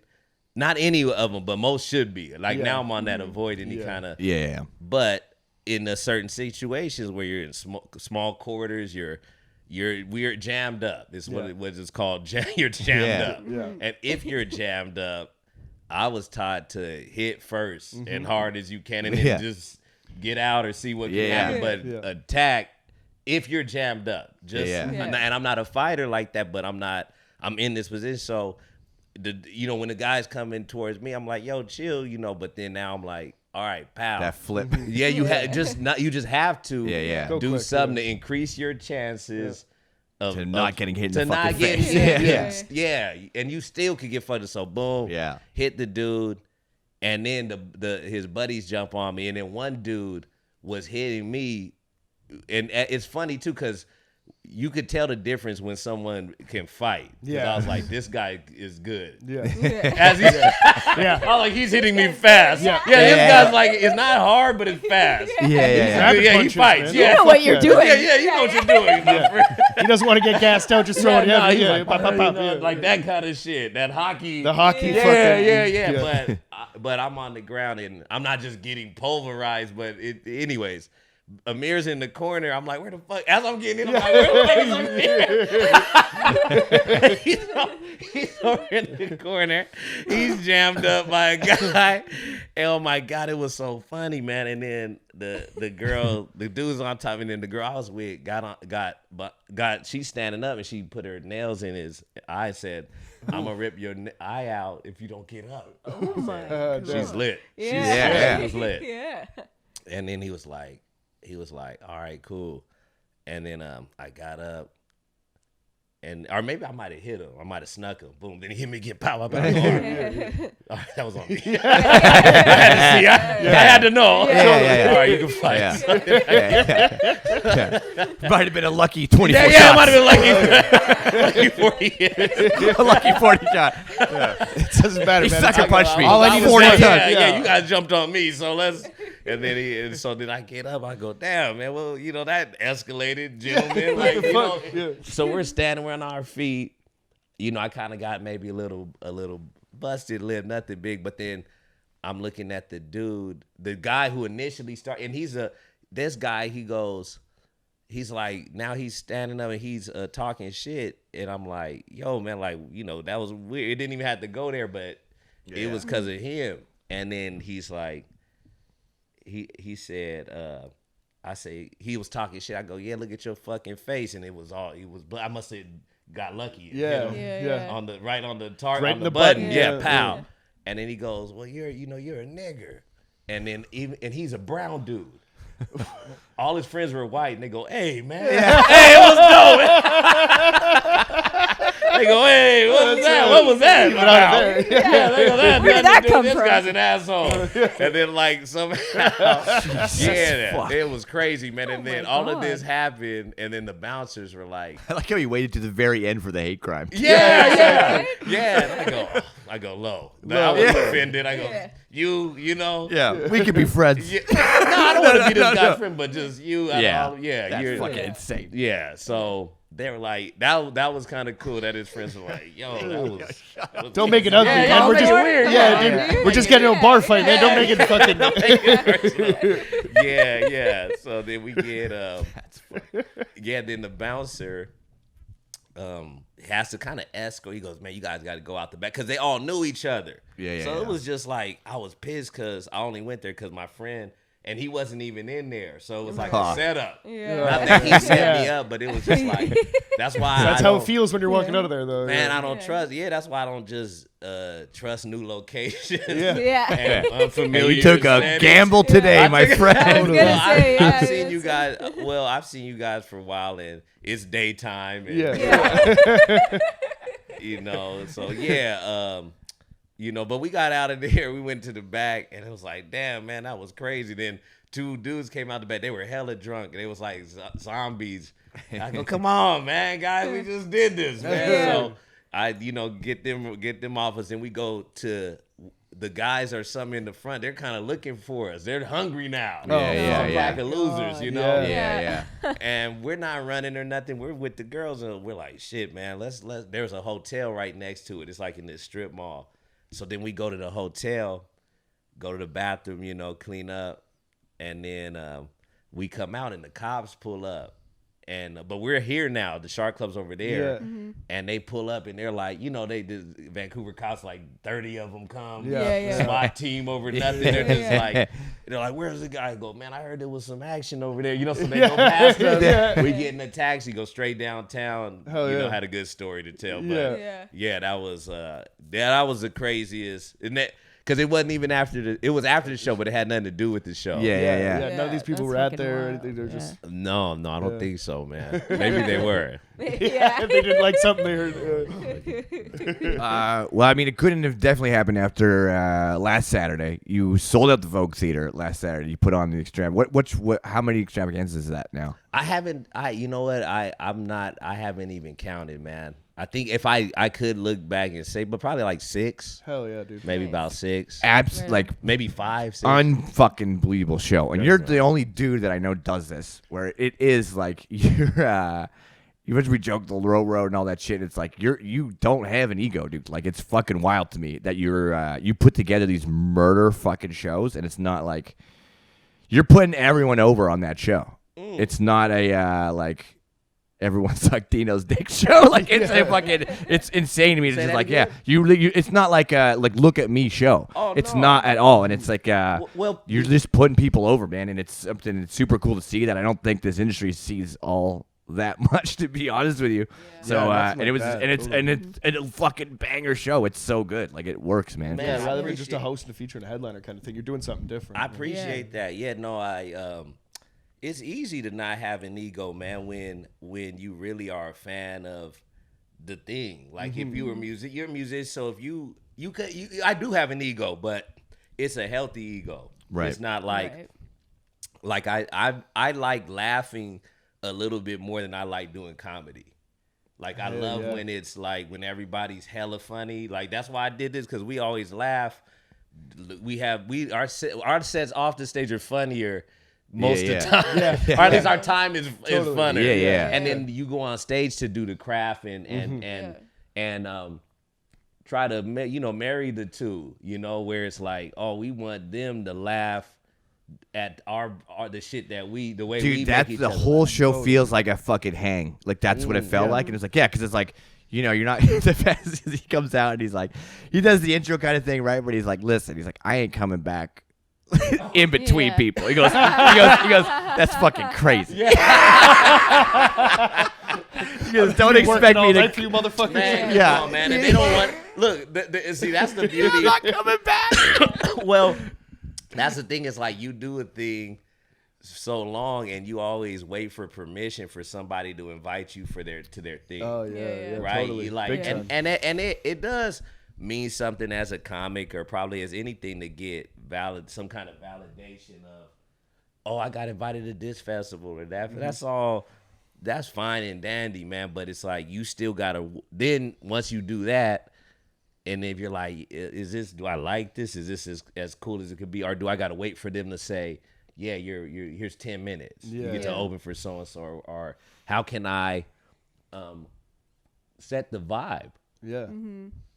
S1: Not any of them, but most should be. Like now I'm on that avoid any kind of.
S4: Yeah.
S1: But in a certain situations where you're in small quarters, we're jammed up. This is what it's called. You're jammed up.
S3: Yeah.
S1: And if you're jammed up, I was taught to hit first and hard as you can, and then just get out or see what can happen. But attack if you're jammed up. And I'm not a fighter like that, but I'm in this position. So when the guys come in towards me, I'm like, yo, chill, But then now I'm like, all right, pal.
S4: That flip.
S1: Yeah, you just have to
S4: Go
S1: do
S3: quick,
S1: something to increase your chances of
S4: not getting hit in
S1: to
S4: the
S1: not
S4: fucking
S1: getting
S4: face.
S1: hit. Yeah, and you still could get fucked. So boom, hit the dude, and then his buddies jump on me, and then one dude was hitting me, and it's funny too because you could tell the difference when someone can fight.
S3: Yeah.
S1: I was like, this guy is good.
S3: Yeah.
S1: As he's,
S3: Yeah.
S1: I was like, he's hitting me fast.
S3: Yeah.
S1: This guy's like, it's not hard, but it's fast.
S3: Rapid
S1: He
S3: punches,
S1: fights.
S3: man.
S1: Yeah,
S2: You know what you're doing.
S1: Yeah, you know what you're doing. My friend.
S3: He doesn't want to get gassed out, just throw it
S1: Nah,
S3: heavy.
S1: he's
S3: Yeah,
S1: like,
S3: pop, pop, pop.
S1: you know, like that kind of shit. That hockey.
S3: The hockey
S1: Yeah.
S3: fucking.
S1: But I'm on the ground and I'm not just getting pulverized. But anyways, Amir's in the corner. I'm like, where the fuck? As I'm getting in, I'm like, where the fuck is Amir? He's over in the corner. He's jammed up by a guy. And oh my God, it was so funny, man. And then the girl, the dude's on top, and then the girl I was with got she's standing up and she put her nails in his eye. Said, I'm gonna rip your eye out if you don't get up.
S2: Oh my God.
S1: She's lit.
S2: Yeah.
S1: She was lit.
S2: Yeah.
S1: And then he was like, all right, cool. And then I got up, or maybe I might have hit him. I might have snuck him. Boom. Then he hit me, get pow up out of the arm. All right, that was on me. I had to know.
S4: Yeah.
S1: All right, you can fight.
S4: Might have been a lucky 24
S1: Yeah,
S4: shots.
S1: it might have been lucky 40 hits.
S4: A lucky 40 shot.
S3: It doesn't matter,
S4: He
S3: man.
S4: sucker punched me.
S3: All I need is
S4: 40
S3: one.
S4: times.
S1: Yeah, you guys jumped on me, so let's. And then so then I get up, I go, damn, man. Well, that escalated, gentlemen. Like,
S3: the fuck?
S1: So we're standing, we're on our feet. I kind of got maybe a little busted lip, nothing big. But then I'm looking at the dude, the guy who initially started, and this guy, he's like, now he's standing up and he's talking shit. And I'm like, yo, man, like, that was weird. It didn't even have to go there, but it was because of him. And then he's like, he said, I say, he was talking shit. I go, yeah, look at your fucking face. And I must have got lucky.
S3: Yeah.
S1: On the target,
S3: Right
S1: on
S3: in
S1: the
S3: the
S1: button.
S3: button.
S1: Yeah,
S3: Yeah.
S1: pow.
S2: Yeah.
S1: And then he goes, well, you're a nigger. And then and he's a brown dude. All his friends were white, and they go, hey, man. Hey, what's going? They go, hey, what was that? What was that about? Yeah, they go,
S2: Where did that come
S1: this
S2: from?
S1: guy's an asshole. And then, like, somehow, it was crazy, man. And then all of this happened, and then the bouncers were like,
S4: I like how he waited to the very end for the hate crime.
S1: yeah. And I go low. I was offended. I go, you know.
S4: Yeah, we could be friends.
S1: Yeah. No, I don't want to be this guy's friend, but just you.
S4: Yeah.
S1: That's
S4: You're fucking insane.
S1: Yeah, so they were like, that was kind of cool that his friends were like, yo, that was
S3: Don't make it ugly,
S1: Yeah,
S3: man.
S1: don't
S3: We're
S1: make
S3: just
S1: it weird.
S3: Yeah, dude. We're just getting in a bar fight, man. Don't make it fucking.
S1: yeah. So then we get then the bouncer has to kind of escort. He goes, man, you guys got to go out the back because they all knew each other. So it was just like I was pissed because I only went there because my friend. And he wasn't even in there, so it was like a setup.
S2: Yeah.
S1: Not that he set me up, but it was just like that's why.
S3: That's how it feels when you're walking out of there, though.
S1: Man, I don't trust. Yeah, that's why I don't just trust new locations.
S2: Yeah.
S1: And unfamiliar.
S4: You took a
S1: settings.
S4: gamble today, my friend.
S1: I've seen you guys. Well, I've seen you guys for a while, and it's daytime. And, So yeah. But we got out of there. We went to the back, and it was like, damn, man, that was crazy. Then 2 dudes came out the back. They were hella drunk, and it was like zombies. I go, come on, man, guys, we just did this, man. So I, get them off us, and we go to the guys or some in the front. They're kind of looking for us. They're hungry now. Pack of losers,
S4: Yeah.
S1: And we're not running or nothing. We're with the girls, and we're like, shit, man. Let's. There's a hotel right next to it. It's like in this strip mall. So then we go to the hotel, go to the bathroom, clean up, and then we come out and the cops pull up, but we're here now. The Shark Club's over there, and they pull up and they're like, Vancouver cops, like 30 of them come, SWAT team over nothing. They're like, where's the guy? I go, man, I heard there was some action over there, so they go past us. We get in a taxi, go straight downtown. Had a good story to tell, but that was the craziest, isn't it? Because it wasn't even it was after the show, but it had nothing to do with the show.
S3: Yeah. None of these people were out there or anything. They're just
S1: No, I don't think so, man. Maybe they were.
S3: if they didn't like something they heard.
S4: Well, I mean, it couldn't have definitely happened after last Saturday. You sold out the Vogue Theater last Saturday. You put on the how many extravaganzas is that now?
S1: I haven't. You know what? I'm not. I haven't even counted, man. I think if I could look back and say, but probably like 6.
S3: Hell yeah, dude.
S1: Maybe about 6.
S4: Like
S1: maybe 5, 6.
S4: Unfucking believable show, and you're the only dude that I know does this. Where it is like you're. You mentioned we joked the road and all that shit. It's like you don't have an ego, dude. Like it's fucking wild to me that you put together these murder fucking shows, and it's not like you're putting everyone over on that show. It's not a like everyone's like Dino's dick show. Like it's a fucking, it's insane to me. It's just like again? You it's not like a like look at me show.
S1: Oh,
S4: it's
S1: no.
S4: not at all, and it's like
S1: well,
S4: you're just putting people over, man, and it's something that's super cool to see that I don't think this industry sees all that much, to be honest with you. So and it was and it's a fucking banger show. It's so good, like it works, man.
S3: Yeah, rather than just a host and a feature and a headliner kind of thing, you're doing something different.
S1: I appreciate that. Yeah, no, it's easy to not have an ego, man, when you really are a fan of the thing. Like if you were you're a musician, so if you could, I do have an ego, but it's a healthy ego.
S4: Right.
S1: It's not like I like laughing a little bit more than I like doing comedy. Like I love when it's like when everybody's hella funny. Like that's why I did this, because we always laugh. Our sets off the stage are funnier most of the time. Or at least our time is funner.
S4: Yeah.
S1: And then you go on stage to do the craft and and try to marry the two, where it's like, oh, we want them to laugh at our the shit that the way we
S4: Dude,
S1: make
S4: that's
S1: each
S4: the
S1: other
S4: whole
S1: laugh.
S4: show feels like a fucking hang. Like that's what it felt like, and it's like, yeah, because it's like, you're not the best. He comes out and he's like, he does the intro kind of thing, right? But he's like, listen, he's like, I ain't coming back in between people. He goes, that's fucking crazy. He goes, don't expect me to.
S3: Right for you motherfuckers.
S1: Man,
S4: Yeah.
S1: come on, man, and they don't want. Look, see, that's the beauty.
S4: I'm not coming back.
S1: Well, that's the thing. Is like you do a thing so long, and you always wait for permission for somebody to invite you to their thing.
S3: Oh yeah,
S1: right.
S3: Totally.
S1: You like,
S3: Big time.
S1: and it does mean something as a comic, or probably as anything, to get some kind of validation of, oh, I got invited to this festival or that. That's all. That's fine and dandy, man. But it's like you still gotta. Then once you do that, and if you're like, do I like this? Is this as cool as it could be, or do I gotta wait for them to say, yeah, you're here's 10 minutes.
S3: Yeah.
S1: You get to open for so and so, or how can I set the vibe?
S3: Yeah.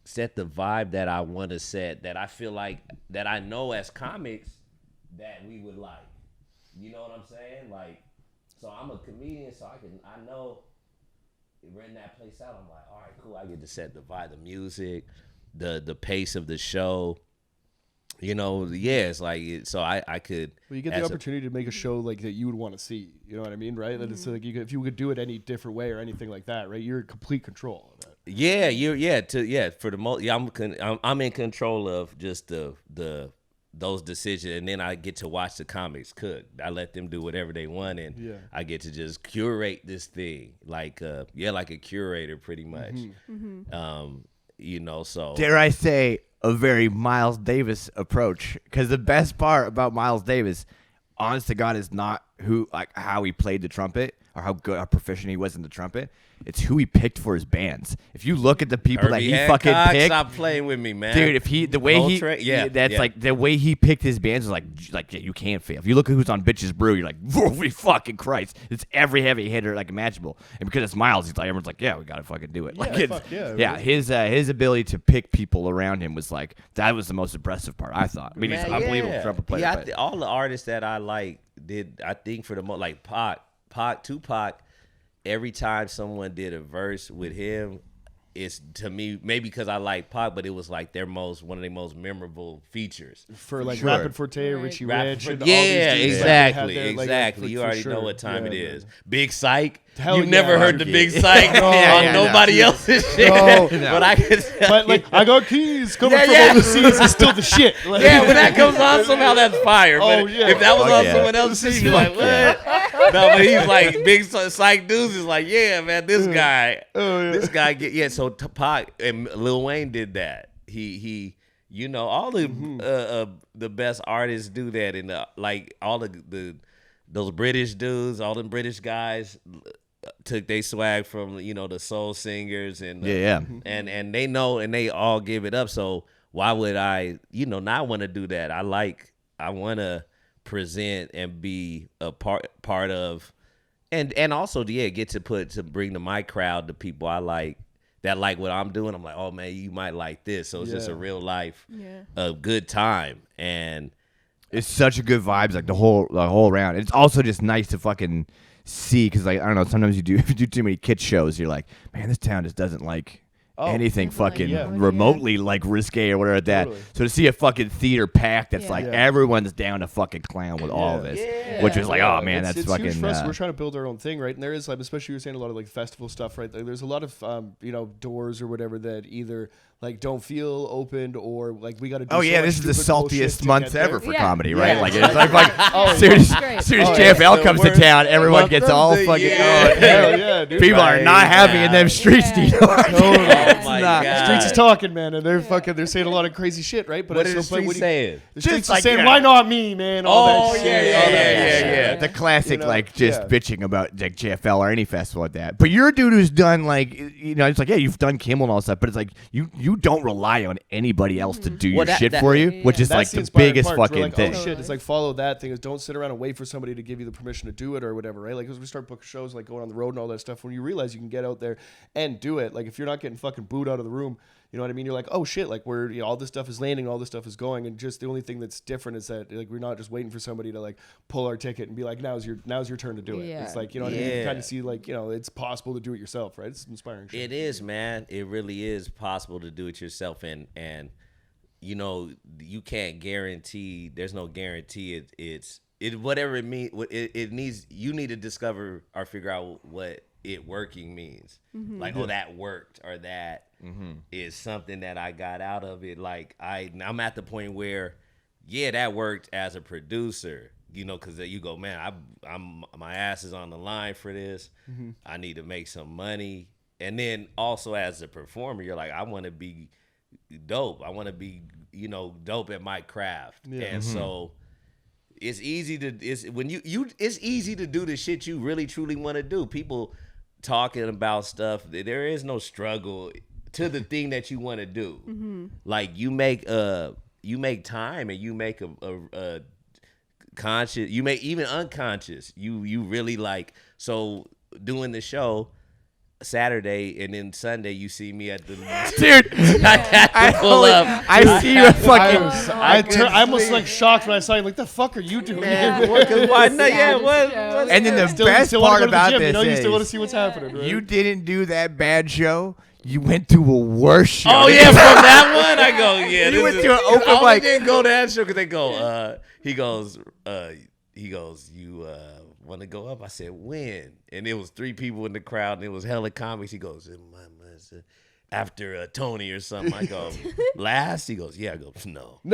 S1: Set the vibe that I want to set, that I feel like, that I know as comics that we would like. You know what I'm saying? Like, so I'm a comedian, so I know renting that place out, I'm like, all right, cool. I get to set the vibe, the music, the pace of the show. It's like, so I could.
S3: Well, you get the opportunity to make a show like that you would want to see. You know what I mean, right? That it's like if you could do it any different way or anything like that, right? You're in complete control of that.
S1: Yeah, for the most, I'm in control of just those decisions, and then I get to watch the comics cook. I let them do whatever they want, and I get to just curate this thing, like like a curator, pretty much. So
S4: Dare I say, a very Miles Davis approach? Because the best part about Miles Davis, honest to God, is not how he played the trumpet or how proficient he was in the trumpet. It's who he picked for his bands. If you look at the people that he fucking picked,
S1: stop playing with me, man.
S4: dude. The way he picked his bands was like you can't fail. If you look at who's on Bitches Brew, you're like, holy fucking Christ! It's every heavy hitter like imaginable. And because it's Miles, he's like, everyone's like, yeah, we gotta fucking do it. His ability to pick people around him was like, that was the most impressive part, I thought. I mean, he's an unbelievable trumpet player.
S1: Yeah, all the artists that I like did, I think, for the most, like Tupac. Every time someone did a verse with him, it's, to me, maybe because I like Pac, but it was like one of their most memorable features.
S3: For like Rapid Forte, Richie Rich, and all
S1: yeah,
S3: these dudes,
S1: exactly. You already know what time it is.
S3: Man.
S1: Big Psych.
S3: Hell
S1: You've
S3: yeah,
S1: never heard the Big Psych on nobody else's shit.
S3: No.
S1: But I can tell
S3: But like, I got keys coming from overseas. It's still the shit. Like,
S1: when that comes on, somehow that's fire. But if that was on someone else's shit, you're like, what? No, but he's like, Big Psych dudes is like, yeah, man, this guy, So Tupac and Lil Wayne did that. He all the best artists do that, and like all those British dudes, all them British guys took their swag from the soul singers and and they know, and they all give it up. So why would I not want to do that? I want to present and be a part of, and also get to bring to my crowd the people I like, that like what I'm doing. I'm like, oh man, you might like this. So it's just a real life, a good time, and
S4: it's such a good vibes, like the whole round. It's also just nice to fucking see, because like, I don't know, sometimes if you do too many kid shows, you're like, man, this town just doesn't like anything fucking remotely like risque or whatever like that.
S3: Totally.
S4: So to see a fucking theater packed that's like everyone's down to fucking clown with all of this, which is like, oh man, that's
S3: it's
S4: fucking.
S3: Huge for us. We're trying to build our own thing, right? And there is, like, especially you're saying a lot of like festival stuff, right? Like, there's a lot of doors or whatever that either like don't feel opened, or like we got to do
S4: this is the saltiest month ever for comedy, right?
S2: Yeah.
S4: Like it's like serious JFL comes to town, everyone gets all fucking
S3: hell yeah, dude.
S4: people are not happy in them streets, Dino.
S1: Oh my God.
S3: Streets is talking, man, and they're saying a lot of crazy shit, right? But
S1: What are the streets saying?
S3: The streets
S4: like,
S3: are saying, why not me, man? All that shit, all that shit.
S4: The classic, bitching about like JFL or any festival like that. But you're a dude who's done like, it's like, yeah, you've done Kimmel and all that stuff, but it's like you you don't rely on anybody else to do
S1: Well,
S4: your shit
S1: that-
S4: for you,
S2: yeah.
S4: which is like
S3: That's
S4: the
S3: inspiring
S4: biggest
S3: part, 'cause we're
S4: fucking
S3: like,
S4: thing.
S3: Oh shit! It's like follow that thing. Is don't sit around and wait for somebody to give you the permission to do it or whatever, right? Like as we start booking shows, like going on the road and all that stuff. When you realize you can get out there and do it, like if you're not getting fucking booed out of the room, you know what I mean? You're like, oh shit! Like all this stuff is landing, all this stuff is going, and just the only thing that's different is that like we're not just waiting for somebody to like pull our ticket and be like, now's your turn to do it.
S2: Yeah.
S3: It's like, you know what I mean? You
S1: Yeah.
S3: kind of see like, it's possible to do it yourself, right? It's inspiring shit.
S1: It is, man. It really is possible to do it yourself, and you can't guarantee. There's no guarantee. It's whatever it means. It needs. You need to discover or figure out what it working means. Like, oh, that worked, or that is something that I got out of it. Like I'm at the point where, yeah, that worked as a producer. Because you go, man, I'm my ass is on the line for this. I need to make some money. And then also as a performer, you're like, I want to be dope. I want to be, dope at my craft.
S3: Yeah.
S1: And so it's easy to it's easy to do the shit you really truly want to do. People talking about stuff, there is no struggle to the thing that you want to do. Like you make time, and you make a conscious, you may even unconscious, you really like. So doing the show Saturday and then Sunday, you see me at the
S4: Dude,
S1: I pull up.
S4: I see you fucking.
S3: I almost like shocked when I saw you. Like, the fuck are you doing here?
S1: Why not? Yeah, what?
S4: And then the
S3: Still
S4: best
S3: wanna
S4: part
S3: go to the
S4: about
S3: gym,
S4: this
S3: you still want to
S4: is
S3: see what's happening, right?
S4: you didn't do that bad show. You went to a worse show.
S1: Oh yeah, from that one I go. Yeah,
S4: You went
S1: this
S4: to an open
S1: I
S4: mic.
S1: didn't go to that show because they go. He goes. You want to go up? I said, when? And there was 3 people in the crowd, and it was hella comics. He goes, after Tony or something. I go, last? He goes, yeah. I go, no. And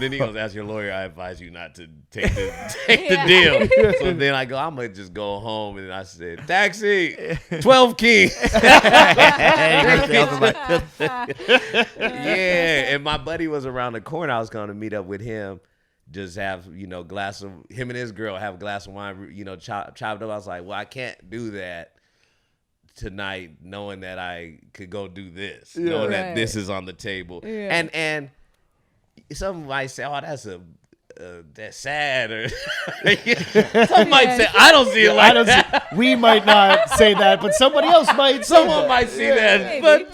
S1: then he goes, as your lawyer, I advise you not to take the deal. So then I go, I'm going to just go home. And I said, taxi, 12 King. Yeah, and my buddy was around the corner. I was going to meet up with him. Just have, glass of, him and his girl have a glass of wine, chopped up. I was like, well, I can't do that tonight knowing that I could go do this, knowing that this is on the table. Yeah. And some might say, oh, that's sad, or some might say, I don't see it like that.
S3: We might not say that, but somebody else might.
S1: Someone might see that, but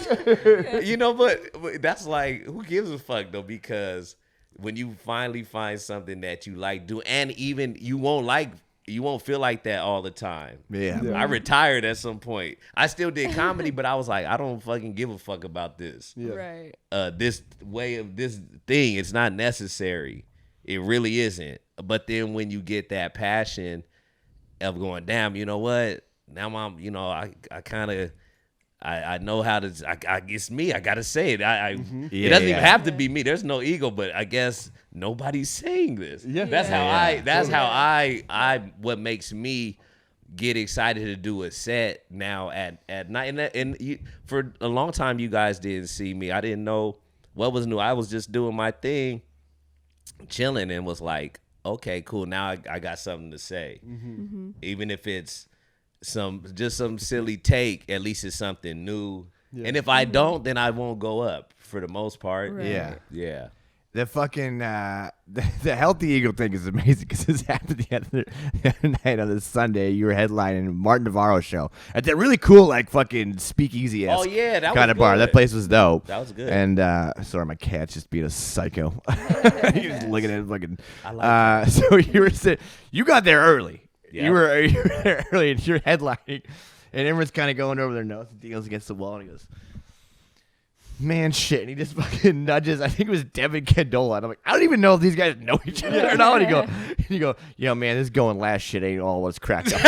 S1: that's like, who gives a fuck though? Because when you finally find something that you like do, and even you won't feel like that all the time.
S4: Yeah.
S1: I retired at some point. I still did comedy, but I was like, I don't fucking give a fuck about this.
S3: Yeah.
S2: Right.
S1: This way of this thing, it's not necessary. It really isn't. But then when you get that passion of going, damn, you know what? Now I'm, I kind of, I know how to. It's me. I gotta say it. It doesn't even have to be me. There's no ego, but I guess nobody's saying this.
S3: Yeah.
S1: That's how I. That's how I. What makes me get excited to do a set now at night. And for a long time, you guys didn't see me. I didn't know what was new. I was just doing my thing, chilling, and was like, okay, cool. Now I got something to say, even if it's some silly take. At least it's something new. And if I don't, then I won't go up for the most part.
S2: Right.
S1: Yeah.
S4: The fucking the healthy ego thing is amazing because this happened the other night on this Sunday. You were headlining Martin Navarro's show at that really cool like fucking speakeasy
S1: Oh yeah, that
S4: kind
S1: was
S4: of bar.
S1: good.
S4: That place was dope.
S1: That was good.
S4: And sorry, my cat's just being a psycho. He's looking at it fucking.
S1: I like
S4: so you were sitting. You got there early.
S1: Yep.
S4: You were there early, and you're headlining, and everyone's kind of going over their nose. And Dino's against the wall, and he goes, man, shit. And he just fucking nudges. I think it was Devin Candola. And I'm like, I don't even know if these guys know each other or not. And you go, yo, man, this going last shit ain't all what's cracked up.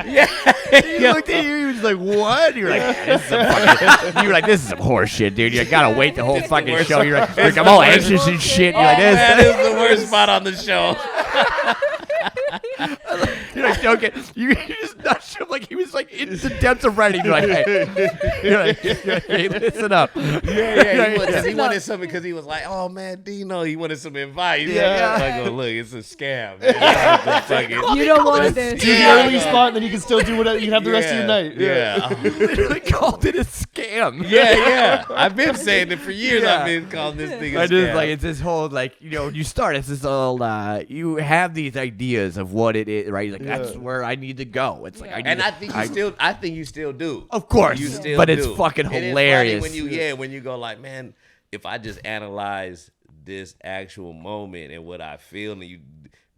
S1: Yeah.
S4: He looked at you. He was like, what? You were like, this is some horse shit, dude. You gotta wait the whole fucking show. You're like, I'm all anxious and shit. You're like,
S1: That is the worst spot on the show.
S4: You're like, joking. You just nudged him like he was like in the depths of writing. You're like, hey, listen up.
S1: Yeah. He wanted something because he was like, oh man, Dino, he wanted some advice.
S3: Yeah.
S1: Like, oh, look, it's a scam. Man.
S2: You don't want this.
S3: Do the early spot, and then you can still do whatever. You can have the rest of your night.
S1: Yeah.
S4: Literally called it a scam.
S1: Yeah. I've been saying it for years.
S4: Yeah.
S1: I've been calling this thing a
S4: I just
S1: scam.
S4: like it's this whole like you start it's this whole you have these ideas of what it is, right? Like that's where I need to go. It's like
S2: Yeah.
S1: I think you still do.
S4: Of course,
S1: You still
S4: but
S1: do.
S4: it's fucking
S1: And it's
S4: hilarious.
S1: funny when you go like, man, if I just analyze this actual moment and what I feel, and you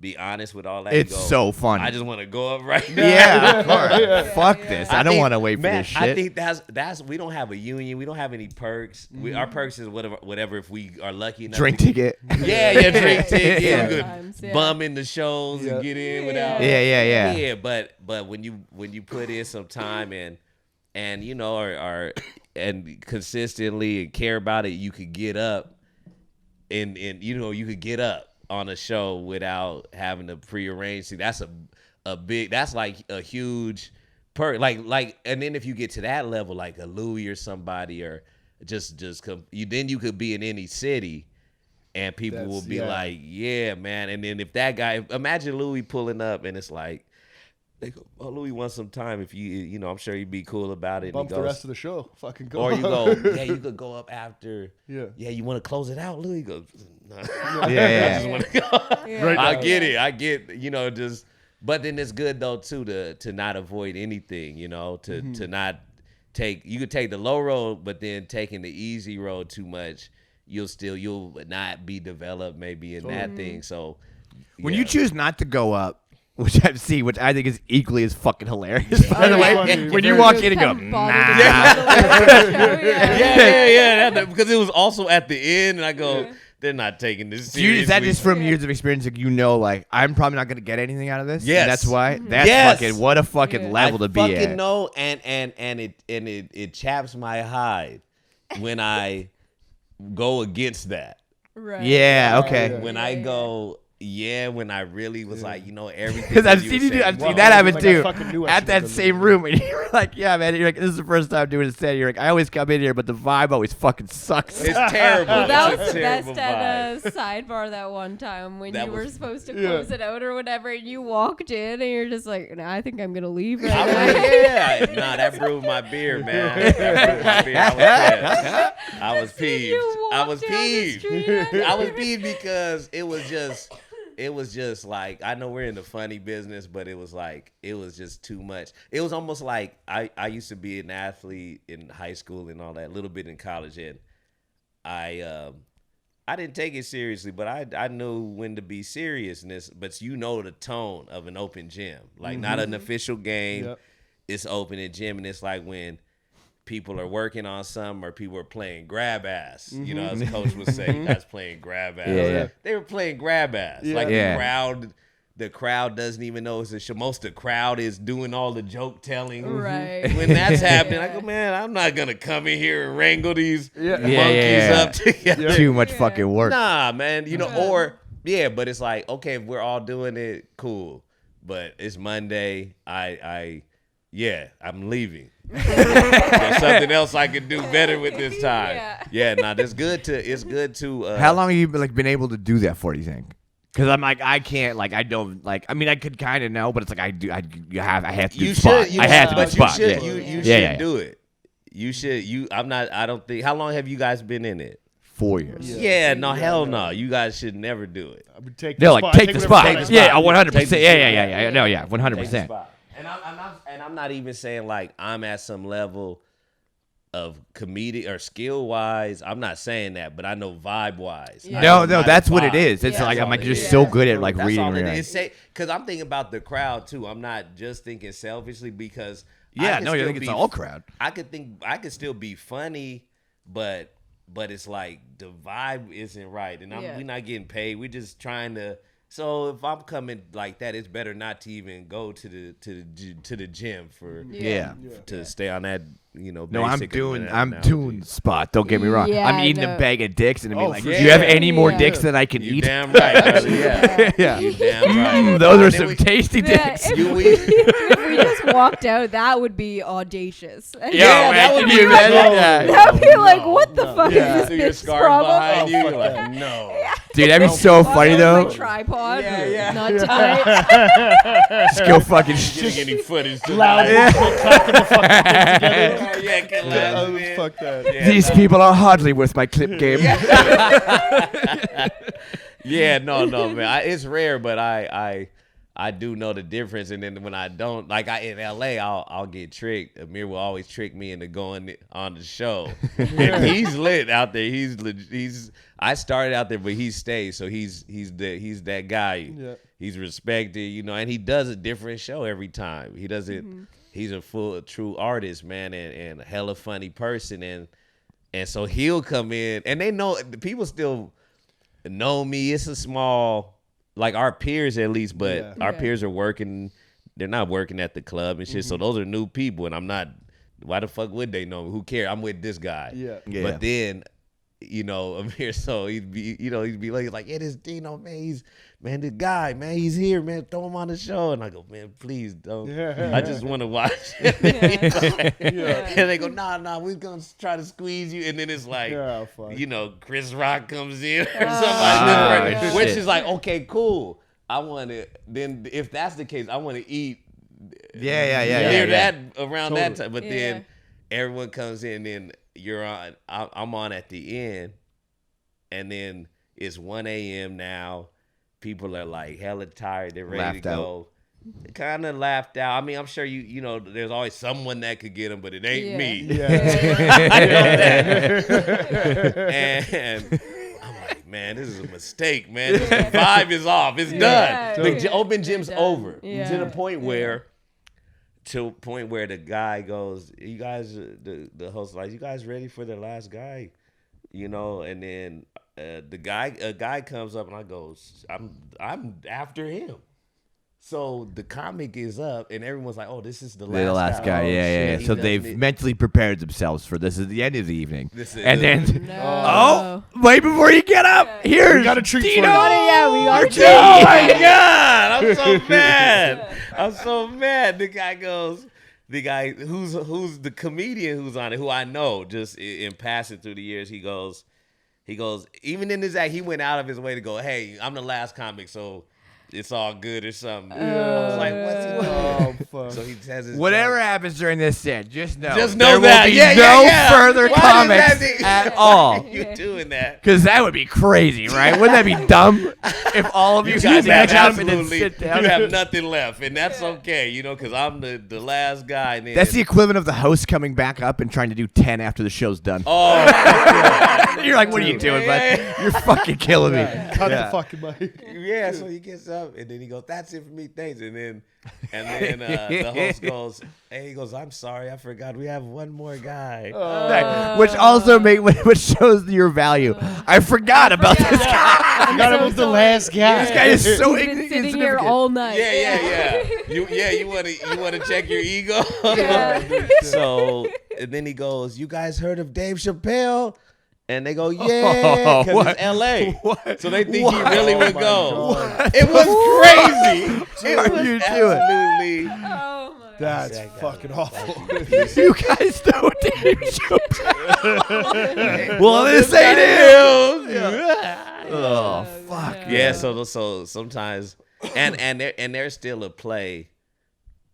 S1: be honest with all that,
S4: It's
S1: you go,
S4: so funny.
S1: I just want to go up right now.
S4: Yeah, of course. Fuck this. I don't
S1: think-
S4: want to wait for
S1: man,
S4: this shit.
S1: I think that's we don't have a union. We don't have any perks. Our perks is whatever if we are lucky enough.
S4: Drink
S1: to
S4: ticket.
S1: Yeah, drink ticket.
S4: Yeah.
S1: You could
S2: Sometimes, yeah.
S1: bum in the shows and get in without.
S4: Yeah.
S1: Yeah, but when you put in some time and you know are and consistently and care about it, you could get up and you could get up on a show without having to prearrange. See, that's that's like a huge perk. Like, and then if you get to that level, like a Louis or somebody, or then you could be in any city. And people will be like, yeah, man. And then if that guy, imagine Louis pulling up and it's like, they go, oh, Louis wants some time. If I'm sure he'd be cool about it.
S3: Bump
S1: and he
S3: the
S1: goes,
S3: rest of the show. Fucking go.
S1: or you go, yeah, you could go up after.
S3: Yeah.
S1: Yeah, you want to close it out? Louis goes, no.
S4: Yeah.
S1: I just want to go.
S2: Yeah.
S3: Right
S1: I
S3: now.
S1: get it. I get, just, but then it's good though too to not avoid anything, to not take, you could take the low road, but then taking the easy road too much, you'll not be developed maybe in that thing. So
S4: When you choose not to go up, which I think is equally as fucking hilarious. By the way,
S3: funny.
S4: when you walk in and go, nah.
S1: yeah, because it was also at the end, and I go, they're not taking this seriously.
S4: Is that just from years of experience? Like, like I'm probably not gonna get anything out of this.
S1: Yes.
S4: And that's why. That's
S1: Yes.
S4: fucking what a fucking level to be
S1: I fucking
S4: at.
S1: know, and it chaps my hide when I go against that.
S2: Right.
S4: Yeah. Okay.
S1: When I go. Yeah, when I really was like, everything.
S4: Because I've
S1: you
S4: seen
S1: were
S4: you do.
S1: saying,
S4: I've
S1: whoa.
S4: seen that happen
S3: Like, I
S4: too.
S3: fucking knew I
S4: At
S3: should've
S4: that
S3: done
S4: same
S3: that.
S4: room, and you're like, "Yeah, man." You're like, "This is the first time doing a set." You're like, "I always come in here, but the vibe always fucking sucks."
S1: It's terrible.
S2: Well, that
S1: It's
S2: was
S1: a
S2: the
S1: terrible
S2: best at
S1: vibe.
S2: a sidebar that one time when
S1: That
S2: you were
S1: was-
S2: supposed to close it out or whatever, and you walked in and you're just like, "No, I think I'm gonna leave right
S1: I
S2: now."
S1: was, yeah, nah, that brewed my beer, man. That brewed my beer. I was peeved.
S2: You
S1: I was
S2: walked down the
S1: peeved.
S2: street after
S1: I was peeved because it was just like, I know we're in the funny business, but it was just too much. It was almost like I used to be an athlete in high school and all that, a little bit in college, and I didn't take it seriously, but I knew when to be seriousness. But the tone of an open gym, like not an official game.
S3: Yep.
S1: It's open in gym, and it's like when people are working on something or people are playing grab ass. As coach would say, you guys playing grab ass.
S4: Yeah.
S1: They were playing grab ass.
S3: Yeah.
S1: Like
S4: Yeah.
S1: the crowd doesn't even know it's a show. Most of the crowd is doing all the joke telling.
S2: Right.
S1: When that's happening, I
S2: Yeah.
S1: go, man, I'm not gonna come in here and wrangle these
S3: Yeah.
S1: monkeys
S4: Yeah.
S1: up together.
S4: Too much fucking work.
S1: Nah, man. But it's like, okay, if we're all doing it, cool. But it's Monday. I'm leaving. There's something else I could do better with this time.
S2: Yeah.
S1: It's good to.
S4: How long have you been able to do that for? Do you think? Because I'm like, I can't, like, I don't, like, I mean, I could kind of know, but it's like, I have to do the spot. I have to do the spot.
S1: You
S4: Yeah.
S1: should do it. You should. I don't think. How long have you guys been in it?
S4: 4 years.
S1: Yeah, hell no. You guys should never do it.
S3: I would take
S4: They're
S3: the
S4: like,
S3: spot.
S4: take the spot.
S1: Take the spot.
S4: Yeah, 100%.
S1: Take the
S4: Yeah.
S1: spot.
S4: No, yeah,
S1: Take the
S4: 100%.
S1: spot. And I'm not even saying like I'm at some level of comedic or skill wise. I'm not saying that, but I know vibe wise.
S2: Yeah.
S4: No, that's what it is. It's
S2: Yeah.
S4: like, I'm like,
S1: That's
S4: you're
S1: all it
S4: just
S1: is.
S4: so good at, like,
S1: That's
S4: reading.
S1: all it
S4: Right?
S1: is. Because I'm thinking about the crowd too. I'm not just thinking selfishly because
S4: Yeah,
S1: I
S4: no, you
S1: still
S4: think it's all crowd.
S1: I could still be funny, but it's like the vibe isn't right, and we're not getting paid. We're just trying to. So if I'm coming like that, it's better not to even go to the gym for
S4: Yeah.
S1: to stay on that
S4: No, I'm
S1: basic
S4: doing
S1: analogy.
S4: spot. Don't get me wrong.
S2: Yeah,
S4: I'm eating
S2: no.
S4: a bag of dicks and be like,
S3: for
S4: do you have
S3: sure.
S4: any more
S2: Yeah.
S4: dicks that I can
S1: You
S4: eat?
S1: damn right, brother. Yeah.
S4: Yeah.
S1: You damn right.
S4: Those are
S1: And then
S4: some tasty
S2: Yeah,
S4: dicks.
S2: if,
S1: You
S2: we,
S1: eat-
S2: if we just walked out, that would be audacious.
S4: Yeah,
S1: that
S4: man,
S1: would
S4: can
S1: be
S4: you imagine?
S1: so-
S4: Yeah.
S2: That would be like,
S3: no,
S2: what the
S3: no.
S2: fuck
S4: Yeah.
S2: is
S1: So
S2: this
S1: your
S2: bitch's
S1: scars
S2: problem?
S1: behind you.
S3: Oh,
S1: You're
S3: fuck
S1: like, no.
S4: Dude, that'd be so
S2: Walk
S4: funny
S2: out
S4: though.
S2: with my tripod,
S1: Yeah.
S2: not tight.
S4: Just go fucking.
S1: Getting any footage to
S3: Loud. Clapping the fucking thing together.
S1: Yeah, get loud, man.
S3: Fuck that.
S1: Yeah,
S4: These
S1: no.
S4: people are hardly worth my clip game.
S1: Yeah, no, man. It's rare, but I do know the difference. And then when I don't, like in LA, I'll get tricked. Amir will always trick me into going on the show. And he's lit out there. I started out there, but he stays. So he's that guy.
S3: Yeah.
S1: He's respected, and he does a different show every time. He does it. He's a true artist, man, and a hella funny person. And so he'll come in, and they know the people still know me. It's a small, like our peers at least, but
S3: Yeah.
S1: our
S2: Yeah.
S1: peers are working. They're not working at the club and shit. So those are new people, and I'm not. Why the fuck would they know me? Who cares? I'm with this guy.
S3: Yeah.
S4: Yeah.
S1: But then, Amir, so he'd be like, yeah, this Dino, man, the guy, man, he's here, man, throw him on the show. And I go, man, please don't.
S3: Yeah.
S1: I just want to watch. And they go, nah, we're going to try to squeeze you. And then it's like,
S3: Yeah, fuck.
S1: Chris Rock comes in or
S4: Ah,
S1: somebody,
S4: shit.
S1: which is like, okay, cool. I want to, then if that's the case, I want to eat
S4: Yeah.
S1: near that, around that time. But
S2: Yeah.
S1: then everyone comes in and you're on, I'm on at the end. And then it's 1 a.m. now. People are like hella tired. They're ready
S4: Laughed
S1: to go. Kind of laughed out. I mean, I'm sure there's always someone that could get them, but it ain't
S2: Yeah.
S1: me.
S3: Yeah.
S1: I know that. And I'm like, man, this is a mistake, man. The vibe is off. It's
S2: Yeah,
S1: done. The
S2: yeah.
S1: open gym's
S2: Done.
S1: over.
S2: Yeah.
S1: To the point where the guy goes, you guys, the host like, you guys ready for the last guy? And then a guy comes up and I go, I'm after him. So the comic is up and everyone's like, oh, this is the
S4: They're
S1: last
S4: the last
S1: guy.
S4: guy.
S1: Oh,
S4: Yeah.
S1: shit, he
S4: So
S1: doesn't
S4: they've
S1: need-
S4: mentally prepared themselves for this is the end of the evening.
S1: This is
S4: And then,
S2: No.
S4: oh, wait before you get up, here's
S3: We got a treat for
S4: Dino.
S3: you.
S2: Yeah, we got a treat.
S1: Oh my God! I'm so mad. I'm so mad. The guy who's the comedian who's on it, who I know just in passing through the years, he goes, even in this act, he went out of his way to go, hey, I'm the last comic, so it's all good or something. I was like, what's he doing?
S3: Oh, fuck.
S1: So he says his
S4: Whatever
S1: joke.
S4: happens during this set, just know
S1: Just
S4: there
S1: know that.
S4: will be
S1: Yeah,
S4: no
S1: yeah.
S4: further
S1: Why does
S4: comics
S1: that be-
S4: at all.
S1: Why are you doing that?
S4: Because that would be crazy, right? Wouldn't that be dumb if all of you guys
S1: have
S4: match up and then
S1: absolutely,
S4: sit down?
S1: you have nothing left, and that's okay, because I'm the last guy. And then,
S4: That's the equivalent of the host coming back up and trying to do 10 after the show's done.
S1: oh
S4: You're like, what are you doing,
S1: Yeah.
S4: bud? You're fucking killing me.
S3: Yeah, cut
S4: Yeah.
S3: the fucking mic.
S1: yeah. So he gets up and then he goes, "That's it for me, thanks." And then the host goes, "Hey," he goes, "I'm sorry, I forgot. We have one more guy."
S4: Right. Which also which shows your value. I forgot about this guy.
S3: You got him was the last guy.
S4: This guy is so
S2: He's been sitting here
S4: insignificant.
S2: all night.
S1: Yeah. You want to check your ego?
S2: Yeah.
S1: So and then he goes, "You guys heard of Dave Chappelle?" And they go, yeah, because
S4: what?
S1: it's L.A.
S4: What?
S1: So they think he
S4: What?
S1: really would
S3: my
S1: go.
S3: God.
S1: It was crazy. It
S4: are
S1: was
S4: you doing?
S1: absolutely.
S2: Oh my.
S3: That's
S1: That guy
S3: fucking
S1: was
S3: awful.
S4: You guys know Dave Chappelle. Well,
S1: This
S4: this ain't
S1: ain't
S4: him.
S1: him.
S4: Oh, fuck.
S1: Yeah, so sometimes, and there's still a play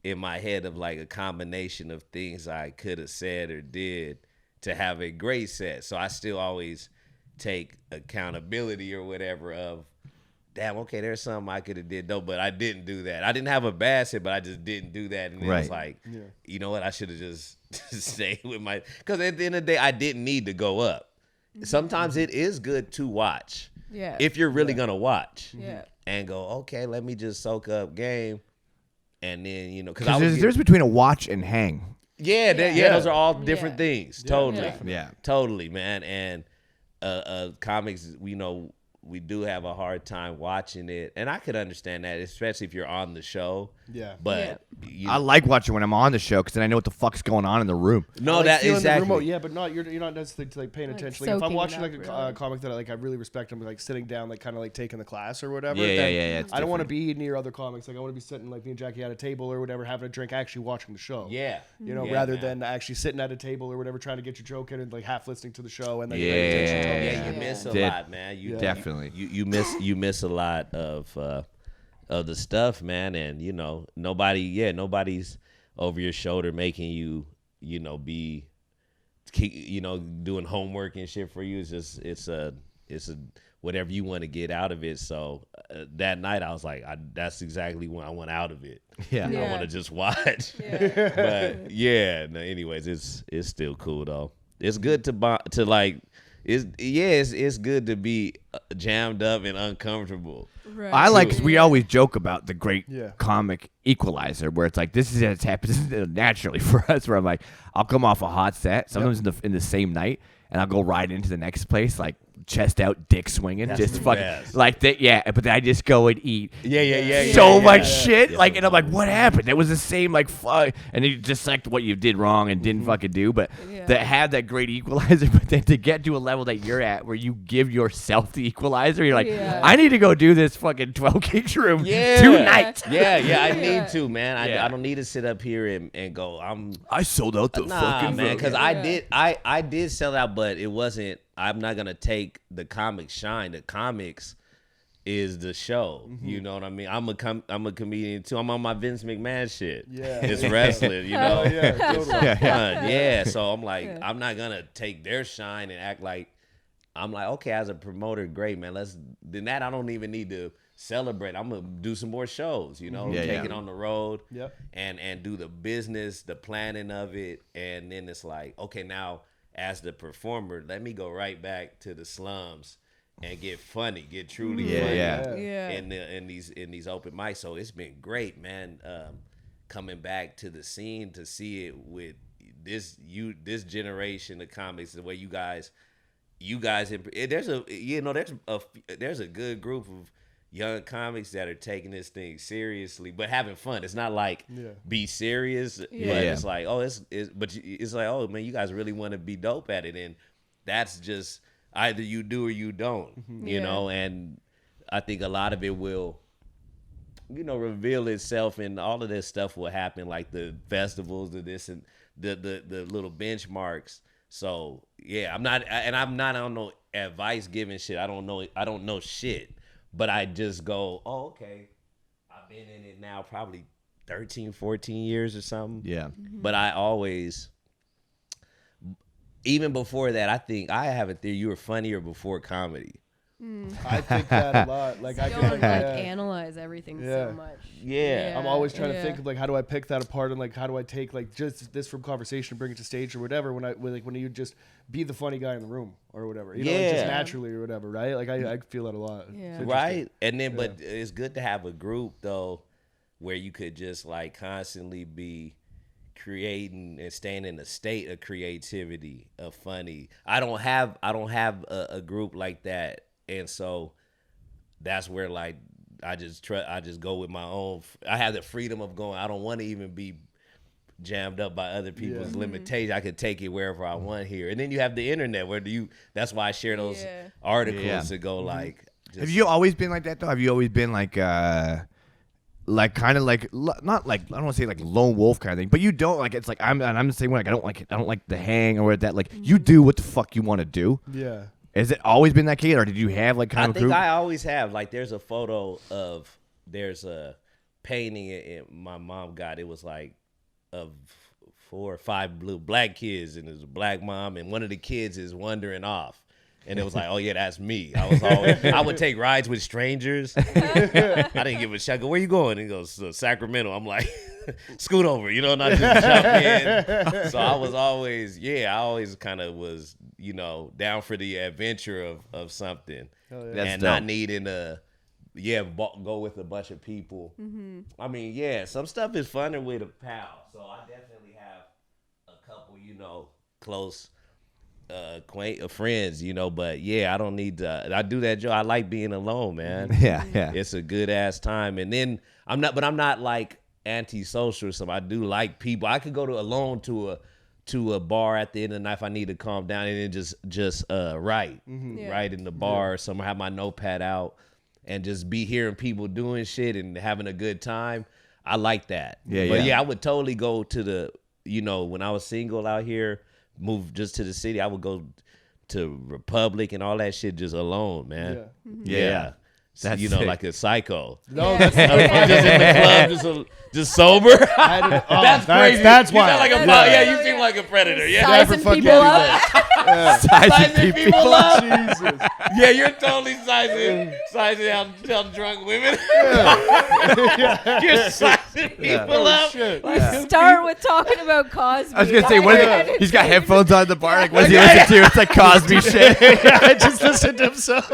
S1: in my head of like a combination of things I could have said or did to have a great set. So I still always take accountability or whatever of, damn, okay, there's something I could have did though, but I didn't do that. I didn't have a bad set, but I just didn't do that. And it was
S4: Right.
S1: like, you know what? I should have just stayed with my, because at the end of the day, I didn't need to go up. Sometimes it is good to watch.
S2: Yeah.
S1: If you're really going to watch
S2: Yeah.
S1: and go, okay, let me just soak up game. And then, because
S4: Because there's a difference between a watch and hang.
S1: yeah,
S2: Yeah.
S1: those are all different
S2: Yeah.
S1: things. Totally.
S2: Yeah.
S4: Yeah.
S1: Totally, man. And comics, we do have a hard time watching it, and I could understand that, especially if you're on the show.
S3: Yeah.
S1: But
S4: I like watching when I'm on the show because then I know what the fuck's going on in the room.
S1: no,
S3: Like
S1: that
S3: feeling the
S1: exactly.
S3: remote, yeah, but you're not necessarily like paying
S2: Like
S3: attention. Like if I'm
S2: soaking it
S3: watching
S2: up,
S3: like a
S2: really.
S3: comic that I really respect, I'm like sitting down, like kind of like taking the class or whatever.
S4: Yeah,
S3: then
S4: yeah, it's
S3: I don't want to
S4: different.
S3: be near other comics. Like I want to be sitting like me and Jackie at a table or whatever, having a drink, actually watching the show.
S1: Yeah,
S3: You know,
S1: Yeah,
S3: rather
S1: man.
S3: than actually sitting at a table or whatever, trying to get your joke in and like half listening to the show and then
S4: Yeah.
S3: paying attention to
S1: Yeah,
S3: it.
S1: you miss a
S4: Did-
S1: lot, man. You
S4: Definitely.
S1: you miss a lot of the stuff, man. And you know, nobody's over your shoulder making you, you know, doing homework and shit for you. It's just it's a whatever you want to get out of it. So that night I was like, that's exactly what I want out of it.
S4: Yeah.
S1: I
S2: Yeah.
S1: want to just watch.
S2: Yeah.
S1: But yeah, no, anyways, it's still cool though. It's good to like. It's good to be jammed up and uncomfortable.
S2: Right.
S4: I like, cause we always joke about the great
S3: Yeah.
S4: comic Equalizer, where it's like this is it's happens naturally for us. Where I'm like, I'll come off a hot set sometimes in the same night, and I'll go right into the next place like chest out, dick swinging,
S1: That's
S4: just
S1: the
S4: fucking
S1: best.
S4: like that. Yeah, but then I just go and eat.
S1: Yeah.
S4: So
S1: yeah,
S4: much
S1: yeah.
S4: shit,
S1: Yeah,
S4: like,
S1: so
S4: and I'm like,
S1: fun.
S4: what happened? That was the same, like, fuck, and you just like what you did wrong and didn't fucking do, but
S2: Yeah.
S4: to have that great equalizer, but then to get to a level that you're at where you give yourself the equalizer, you're like,
S2: Yeah.
S4: I need to go do this fucking 12 Kings room
S1: Yeah.
S4: tonight.
S1: Yeah, I
S2: Yeah.
S1: need to, man.
S4: Yeah.
S1: I don't need to sit up here and go.
S4: I sold out the
S1: Nah,
S4: fucking
S1: man, because
S2: Yeah.
S1: I did sell out, but it wasn't. I'm not gonna take the comic shine. The comics is the show. You know what I mean? I'm a comedian too. I'm on my Vince McMahon shit.
S3: Yeah.
S1: It's wrestling. You know.
S3: Oh, yeah, totally.
S1: Fun. Yeah. So I'm like,
S2: Yeah.
S1: I'm not gonna take their shine and act like. I'm like, okay, as a promoter, great, man. Then that I don't even need to celebrate. I'm gonna do some more shows, you know,
S4: Yeah,
S1: take
S4: yeah.
S1: it on the road,
S3: Yep.
S1: and do the business, the planning of it, and then it's like, okay, now as the performer, let me go right back to the slums and get funny, get truly
S4: Yeah,
S1: funny,
S4: yeah.
S2: Yeah.
S1: in these open mics. So it's been great, man. Coming back to the scene to see it with this generation of comics, the way you guys, there's a good group of young comics that are taking this thing seriously, but having fun. It's not like be serious, but it's like, oh, it's like, oh man, you guys really want to be dope at it, and that's just either you do or you don't, you
S2: Yeah.
S1: know. And I think a lot of it will, you know, reveal itself, and all of this stuff will happen, like the festivals, the this and the little benchmarks. So yeah, I'm not on no advice giving shit. I don't know shit, but I just go, oh, okay, I've been in it now probably 13, 14 years or something.
S4: Yeah.
S1: But I always, even before that, I think I have a theory. You were funnier before comedy.
S3: I think that a lot. Like I
S2: You
S3: feel
S2: don't
S3: like,
S2: like
S3: yeah.
S2: analyze everything
S3: Yeah.
S2: so much.
S1: Yeah.
S3: I'm always trying to
S2: Yeah.
S3: think of like how do I pick that apart and like how do I take like just this from conversation and bring it to stage or whatever when you just be the funny guy in the room or whatever, you know, like, just
S1: Yeah.
S3: naturally or whatever, right? Like I feel that a lot. It's
S2: Yeah.
S3: interesting.
S1: Right. And then, but it's good to have a group though, where you could just like constantly be creating and staying in a state of creativity, of funny. I don't have a group like that, and so that's where like I just go with my own. I have the freedom of going. I don't want to even be jammed up by other people's limitations. I could take it wherever I want here. And then you have the internet where that's why I share those
S2: Yeah.
S1: articles
S4: Yeah.
S1: that go like. Just,
S4: Have you always been like that though? Have you always been like kind of like not like I don't want to say like lone wolf kind of thing, but you don't like it's like I'm the same way. Like I don't like the hang or that. Like you do what the fuck you want to do.
S3: Yeah.
S4: Has it always been that kid, or did you have like kind
S1: I
S4: of a
S1: think
S4: group?
S1: I always have. Like, there's a painting my mom got. It was like of 4 or 5 black kids, and there's a black mom, and one of the kids is wandering off. And it was like, oh yeah, that's me. I would take rides with strangers. I didn't give a shit. I go, where you going? And he goes, Sacramento. I'm like, scoot over, you know, not just jump in. So I always kind of was, you know, down for the adventure of something,
S4: That's
S1: and
S4: dope.
S1: not needing to, go with a bunch of people. I mean, yeah, some stuff is funner with a pal. So I definitely have a couple, you know, close friends, you know. But yeah, I don't need to. I do that job. I like being alone, man.
S4: Yeah.
S1: It's a good ass time. And then I'm not like antisocial or something. I do like people. I could go alone to a bar at the end of the night if I need to calm down and then just write in the bar or somewhere, have my notepad out and just be hearing people doing shit and having a good time. I like that. But I would totally go to the, you know, when I was single out here, move just to the city, I would go to Republic and all that shit just alone, man. Yeah.
S4: That's
S1: you know,
S4: sick.
S1: like a psycho.
S3: No, that's
S1: Just in the club, just sober. That's crazy.
S3: That's
S1: You
S3: why.
S1: sound like a yeah. You seem like a predator. Yeah,
S2: Sizing people up.
S1: sizing people up.
S3: Jesus.
S1: Yeah, you're totally sizing how drunk women. You're sizing people up.
S3: Shit.
S2: Start with talking about Cosby.
S4: I was gonna say, what is it? He's got headphones on the bar. Like, what does he listen to? It's like Cosby shit.
S3: I just listened to himself.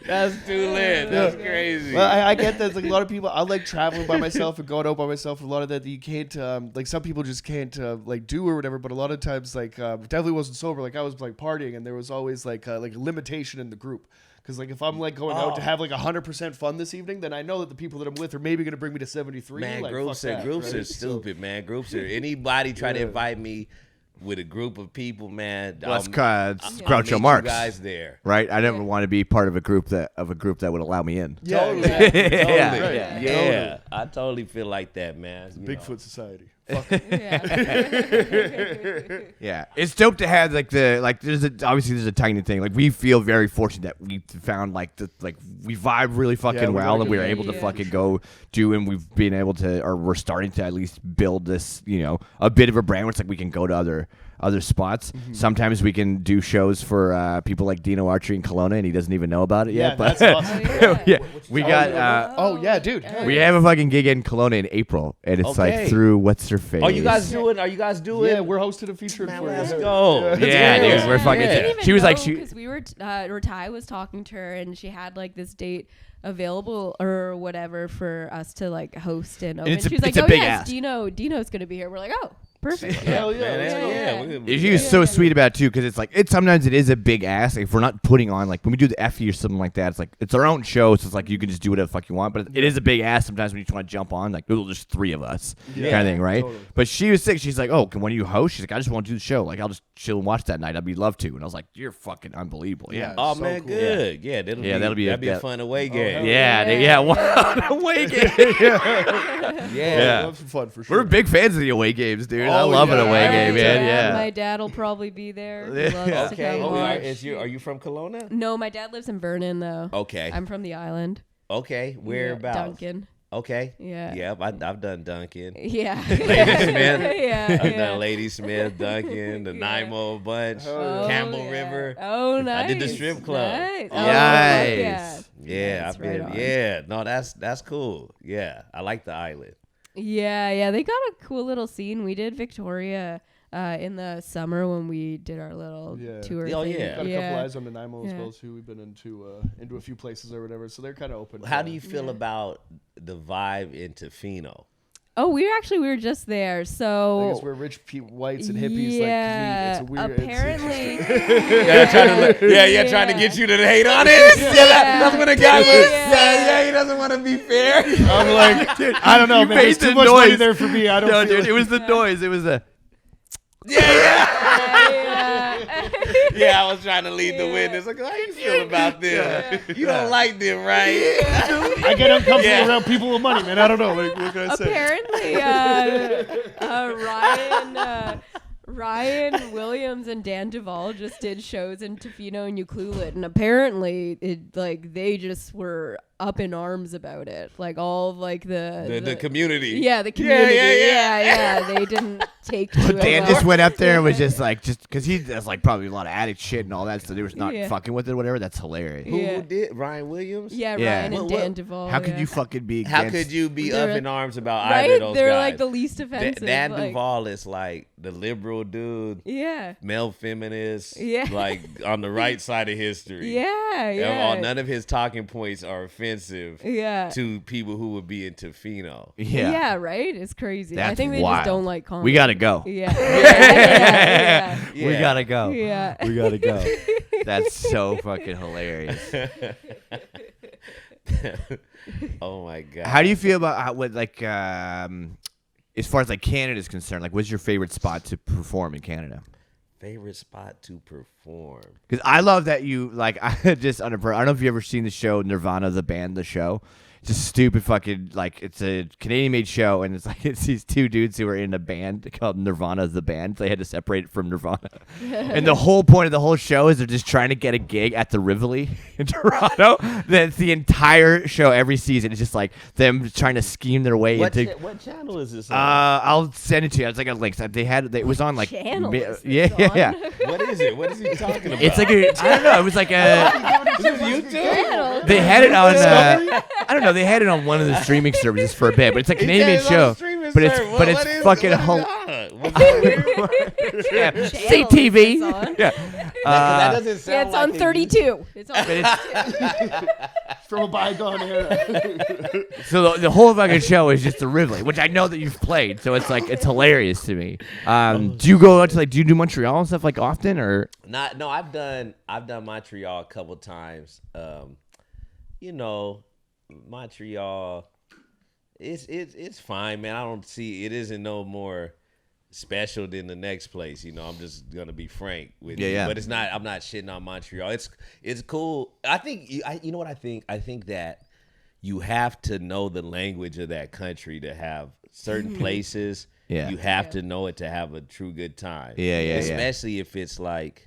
S1: That's too lit. That's crazy.
S3: Well, I get that. Like a lot of people, I like traveling by myself and going out by myself. A lot of that you can't, like some people just can't like do or whatever. But a lot of times, like definitely wasn't sober. Like I was like partying, and there was always like a limitation in the group. Because like if I'm like going out to have like 100% fun this evening, then I know that the people that I'm with are maybe gonna bring me to 73.
S1: Man,
S3: like,
S1: groups
S3: fuck that,
S1: are
S3: right?
S1: stupid, man. Groups are anybody try to invite me with a group of people, man.
S4: Well, that's
S1: I'll
S4: Groucho
S1: meet
S4: Marx,
S1: you guys there.
S4: right? I never want to be part of a group that would allow me in.
S3: Yeah,
S1: Totally.
S3: exactly.
S4: Yeah.
S3: Right.
S1: Yeah, I totally feel like that, man. You
S3: Bigfoot
S1: know.
S3: Society.
S4: Yeah, it's dope to have there's a tiny thing. Like we feel very fortunate that we found we vibe really fucking
S3: we
S4: well,
S3: like
S4: and we
S3: it.
S4: were able to
S2: Yeah.
S4: fucking go do, and we've been able to, or we're starting to at least build this, you know, a bit of a brand where it's like we can go to other spots. Sometimes we can do shows for people like Dino Archie in Kelowna, and he doesn't even know about it
S3: Yeah,
S4: yet. But
S3: that's awesome.
S4: yeah, we got.
S3: Oh yeah, dude. Hell
S4: We have a fucking gig in Kelowna in April, and it's
S1: Okay.
S4: like through what's her face.
S1: Are you guys doing?
S3: Yeah, we're hosting a feature for
S1: Let's
S3: you.
S1: go.
S4: Yeah, dude, we're fucking.
S1: Yeah.
S4: She was like,
S2: because we were, or Ty was talking to her, and she had like this date available or whatever for us to like host and open.
S4: it's a-
S2: She was like,
S4: it's a
S2: "Oh
S4: big
S2: yes,
S4: ask.
S2: Dino's gonna be here." We're like, "Oh, perfect."
S3: Hell yeah.
S1: Man, yeah.
S4: She was so sweet about it too, because it's like sometimes it is a big ask. If we're not putting on, like when we do the FE or something like that, it's like it's our own show, so it's like you can just do whatever the fuck you want. But it is a big ask sometimes when you just want to jump on, like there's just three of us, kind of thing, right?
S3: totally.
S4: But she was sick. She's like, "Oh, when you host?" She's like, "I just want to do the show. Like I'll just chill and watch that night. I'd be love to." And I was like, "You're fucking unbelievable." Yeah.
S1: Oh
S3: So
S1: man,
S3: cool.
S1: good. Yeah, that'll be a fun away game.
S4: Yeah, one away game.
S1: Yeah.
S3: Have some fun for sure.
S4: We're big fans of the away games, dude. I
S3: Oh,
S4: love an
S3: yeah.
S4: away game, man. Yeah.
S2: My dad will probably be there. He loves to
S1: Okay.
S2: come watch.
S1: Are you from Kelowna?
S2: No, my dad lives in Vernon though.
S1: Okay.
S2: I'm from the island.
S1: Okay. Whereabouts?
S2: Duncan.
S1: Okay.
S2: Yeah.
S1: Yep. I've done Duncan.
S2: Yeah.
S1: Ladysmith.
S2: yeah.
S1: I've done Ladysmith, Duncan, the Nimo bunch,
S2: Oh,
S1: Campbell
S2: yeah.
S1: River.
S2: Oh, nice.
S1: I did the strip club.
S2: Nice. Oh,
S4: Nice.
S2: fuck
S1: Yeah,
S2: That's
S1: I've been.
S2: right on.
S1: Yeah, no, that's cool. Yeah, I like the island.
S2: Yeah. They got a cool little scene. We did Victoria in the summer when we did our little tour.
S1: Oh,
S2: thing.
S1: yeah.
S3: Got a couple eyes on the Nimo as
S2: Yeah.
S3: well too. We've been into a few places or whatever, so they're kind of open.
S1: How do you feel about the vibe in Tofino?
S2: Oh, we were just there.
S3: I
S2: So
S3: guess we're rich whites and hippies.
S2: yeah,
S3: Like, it's a weird.
S2: apparently.
S1: Trying to get you to hate on it. That's when a guy was.
S2: Yeah.
S1: He doesn't want to be fair.
S3: I'm like, dude, I don't know, man.
S4: made
S3: There's too
S4: the
S3: much money
S4: noise.
S3: there for me. I don't.
S4: No,
S3: feel
S4: dude,
S3: it.
S4: it was the noise. It was the.
S1: Yeah, I was trying to lead the witness. Like, how you feel about this? You don't like them, right?
S3: I get uncomfortable around people with money, man. I don't know. Like, what can I say?
S2: Apparently, Ryan Williams and Dan Duvall just did shows in Tofino and Ucluelet, and apparently, they just were up in arms about it. Like all of
S1: The community.
S2: Yeah, the community.
S1: Yeah.
S2: They didn't take to it.
S4: Dan
S2: well.
S4: just went up there and was just because he does like probably a lot of addict shit and all that, so they was not
S2: Yeah.
S4: fucking with it or whatever. That's hilarious.
S1: Who did? Ryan Williams?
S2: Yeah,
S4: Yeah.
S2: Ryan and
S1: What-
S2: Dan Duvall.
S4: How could
S2: yeah.
S4: you fucking be?
S1: How
S4: against-
S1: could you be
S2: They're-
S1: up in arms about
S2: Right?
S1: either of those
S2: They're
S1: guys?
S2: like the least offensive.
S1: Dan
S2: like-
S1: Duvall is like the liberal dude,
S2: Yeah.
S1: male feminist,
S2: Yeah.
S1: like on the right side of history.
S2: Yeah.
S1: None of his talking points are offensive. offensive
S2: Yeah.
S1: to people who would be in Tofino.
S4: Yeah.
S2: Yeah, right? It's crazy. I
S4: That's
S2: think they
S4: wild.
S2: just don't like comedy.
S4: We gotta go.
S2: Yeah. Yeah.
S1: Yeah.
S4: We gotta go.
S2: Yeah.
S4: We gotta go. That's so fucking hilarious.
S1: Oh my god.
S4: How do you feel about as far as like Canada's concerned? Like, what's your favorite spot to perform in Canada?
S1: Favorite spot to perform?
S4: Because I love that you like. I just I don't know if you ever seen the show Nirvana the band, the show. It's a stupid fucking like it's a Canadian-made show, and it's these two dudes who are in a band called Nirvana the band. They had to separate it from Nirvana, and the whole point of the whole show is they're just trying to get a gig at the Rivoli in Toronto. That's the entire show. Every season is just like them trying to scheme their way
S1: What
S4: into.
S1: what channel is this on?
S4: I'll send it to you. It's like a link. It was on like
S2: Channel is this
S4: yeah.
S1: What is it? What is he talking about?
S4: It's like I don't know. It was like a.
S1: Is this YouTube?
S4: They had it on. I don't know. They had it on one of the streaming services for a bit, but it's a Canadian show. But it's fucking yeah. CTV. Yeah.
S1: That doesn't sound
S2: Yeah, it's on 32. It's on 32.
S3: From a bygone era.
S4: So the whole fucking show is just a Rivoli, which I know that you've played, so it's like it's hilarious to me. Do you go out to do you do Montreal and stuff like often or?
S1: No, I've done Montreal a couple times. Montreal, it's fine, man. I don't see it isn't no more special than the next place. I'm just gonna be frank with you.
S4: Yeah.
S1: But it's not. I'm not shitting on Montreal. It's cool. I think you know what I think. I think that you have to know the language of that country to have certain places.
S4: Yeah.
S1: You have to know it to have a true good time.
S4: Yeah.
S1: Especially if it's like.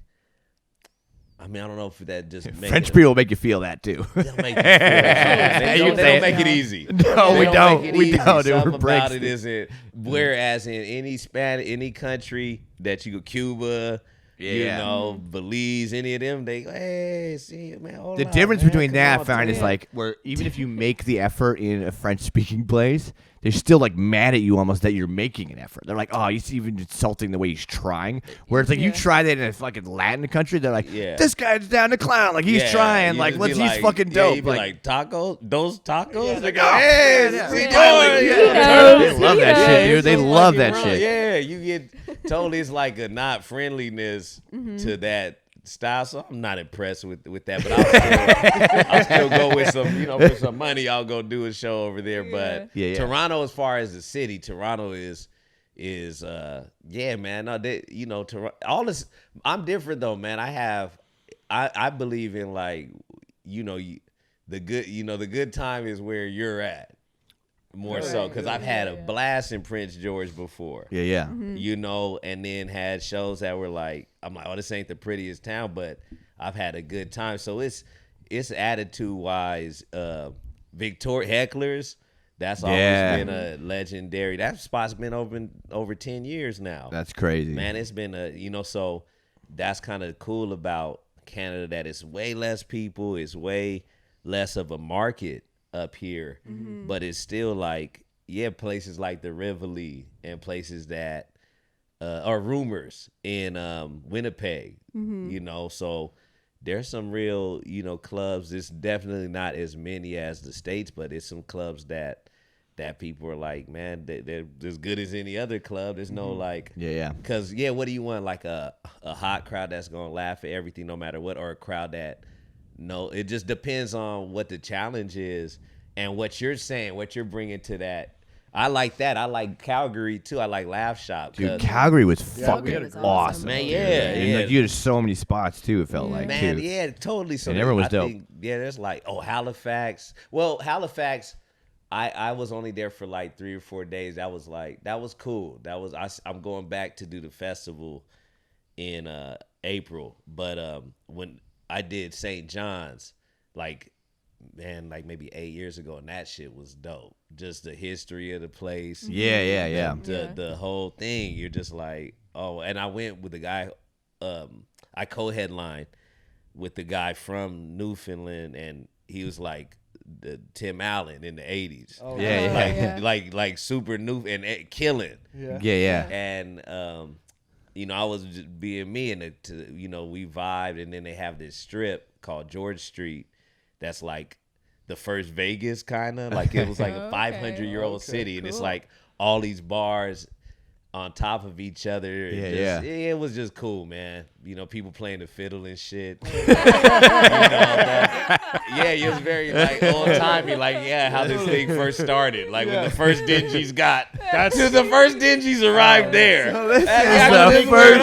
S1: I mean, I don't know if that just
S4: French people will make you feel that too.
S1: They'll make you feel they don't make it easy.
S4: No, we don't.
S1: Make it
S4: We
S1: easy.
S4: don't. It
S1: Something
S4: breaks
S1: about it isn't. Whereas in any country that you go, Cuba, Belize, any of them, they go, hey, see, man. Hold
S4: The
S1: on,
S4: difference
S1: man,
S4: between
S1: come
S4: that
S1: on,
S4: I find is
S1: man.
S4: like where even if you make the effort in a French-speaking place, they're still like mad at you almost that you're making an effort. They're like, oh, he's even insulting the way he's trying. Where it's like you try that in a fucking Latin country, they're like, this guy's down to clown, like he's trying,
S1: you
S4: like
S1: just be
S4: he's fucking dope.
S1: You be like tacos, those tacos. They go,
S4: oh,
S1: hey,
S4: yeah,
S1: we
S4: yeah.
S1: doing?
S4: They love that shit, dude. They love that shit.
S1: Yeah, you get told it's like a not friendliness to that style, so I'm not impressed with that. But I'll still go with some, for some money. I'll go do a show over there. But
S4: Yeah.
S1: Toronto, as far as the city, Toronto is man. No, Toronto. All this. I'm different though, man. I believe in like, the good time is where you're at. More so, because I've had a blast in Prince George before.
S4: Yeah.
S1: And then had shows that were like, I'm like, oh, this ain't the prettiest town, but I've had a good time. So it's attitude-wise, Victoria hecklers, that's always been a legendary. That spot's been open over 10 years now.
S4: That's crazy.
S1: Man, it's been so that's kind of cool about Canada, that it's way less people, it's way less of a market up here, but it's still like places like the Rivoli and places that are rumors in Winnipeg, so there's some real clubs. It's definitely not as many as the States, but it's some clubs that people are like, man, they're as good as any other club. There's no like because what do you want, like a hot crowd that's gonna laugh at everything no matter what, or a crowd that no, it just depends on what the challenge is and what you're saying, what you're bringing to that. I like that. I like Calgary too. I like Laugh Shop.
S4: Dude, Calgary was
S2: we
S4: fucking
S2: had a great
S4: awesome.
S1: Man,
S4: dude.
S1: yeah,
S4: And
S1: yeah.
S4: like you had so many spots too. It felt like
S1: Man,
S4: too.
S1: yeah, totally. So
S4: And everyone was dope.
S1: There's like, Halifax. Well, Halifax, I was only there for like 3 or 4 days. That was cool. I'm going back to do the festival in April. But when I did St. John's, like maybe 8 years ago, and that shit was dope. Just the history of the place.
S4: Yeah.
S1: The whole thing. You're just like, oh, and I went with the guy, I co-headlined with the guy from Newfoundland, and he was like the Tim Allen in the 80s.
S3: Oh,
S4: Yeah.
S1: Like super new and killing.
S4: Yeah.
S1: And I was just being me, and we vibed, and then they have this strip called George Street that's like the first Vegas kind of like it was like a 500-year-old city, and it's like all these bars on top of each other. It was just cool, man. You know, people playing the fiddle and shit. It was very like old timey, like how this thing first started, like when the first Dingies that's the first Dingies arrived there.
S4: So this is the first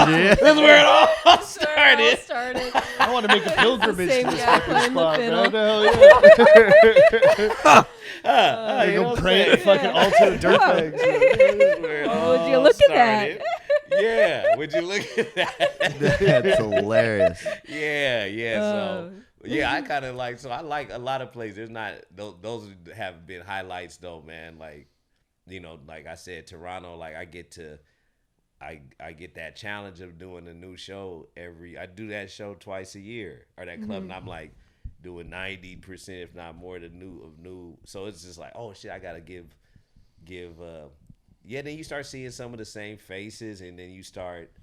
S4: Dingy.
S1: This is where it all started.
S3: I want to make a pilgrimage to this fucking spot, man.
S1: You
S3: go pray at fucking altar dirtbags.
S2: Would you look at that?
S1: Yeah, would you look at that?
S4: That's hilarious.
S1: So I kind of like, so I like a lot of places. There's not, those have been highlights though, man. Like, you know, like I said, Toronto, like I get that challenge of doing a new show I do that show twice a year, or that club, and I'm like doing 90%, if not more, of new. So it's just like, oh shit, I gotta give. Then you start seeing some of the same faces, and then you start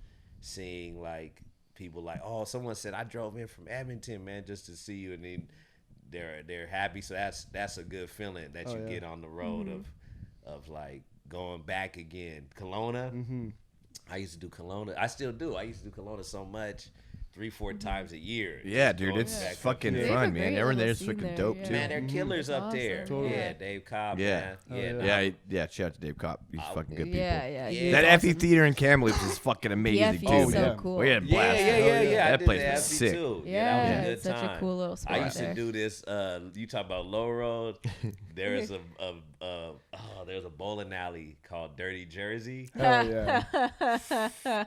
S1: seeing like people like, oh, someone said I drove in from Edmonton, man, just to see you, and then they're happy. So that's a good feeling that you get on the road of like going back again. Kelowna, I used to do Kelowna. I still do. I used to do Kelowna so much. 3-4 times a year.
S4: Yeah, dude, it's fucking fun, man. Everyone there's fucking dope too.
S1: Man, they're killers up there.
S3: Totally.
S1: Yeah, Dave Cobb,
S4: man.
S1: Yeah.
S4: Shout out to Dave Cobb. He's fucking good people.
S2: Yeah.
S4: That Effie Theater in Kamloops is fucking amazing,
S2: The
S4: dude.
S2: Effie is so cool.
S4: We had a blast.
S1: Yeah.
S4: That place was sick.
S1: Too.
S2: Yeah,
S1: that was a good
S2: it's such
S1: time.
S2: a cool little spot.
S1: I used to do this. You talk about Low Road. There's there's a bowling alley called Dirty Jersey.
S3: Hell yeah.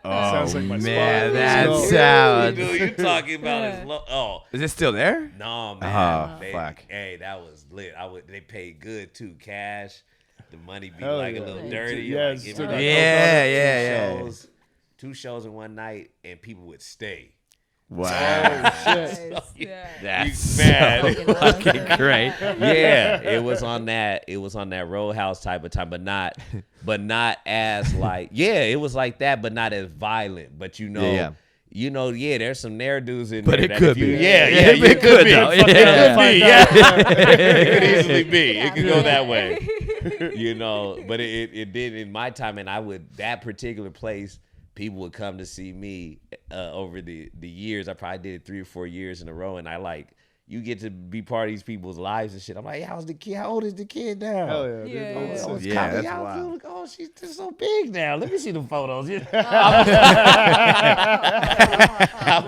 S4: Sounds
S3: like my
S4: man,
S3: spot.
S4: that sounds.
S1: Dude, you talking about is
S4: Is it still there?
S1: No, man.
S4: Oh, fuck.
S1: Hey, that was lit. They paid good too, cash. The money be
S3: Hell
S1: like
S3: yeah.
S1: a little dirty.
S3: Yeah,
S1: Like,
S3: it's
S1: if
S3: still
S1: you
S3: got
S4: Yeah.
S1: two shows in one night, and people would stay.
S4: Wow.
S3: Shit.
S4: That's
S1: mad.
S4: so fucking great.
S1: Yeah, it was on that Roadhouse type of time, but not as like, it was like that, but not as violent. But there's some ne'er-dudes in
S4: but
S1: there.
S4: It could be.
S1: It could be. It could be. Yeah. It could easily be. It could go that way. But it did in my time, and that particular place, people would come to see me over the years. I probably did it 3 or 4 years in a row, and you get to be part of these people's lives and shit. I'm like, how's the kid? How old is the kid now?
S3: Hell yeah.
S4: That's wild.
S1: Oh, she's just so big now. Let me see the photos. I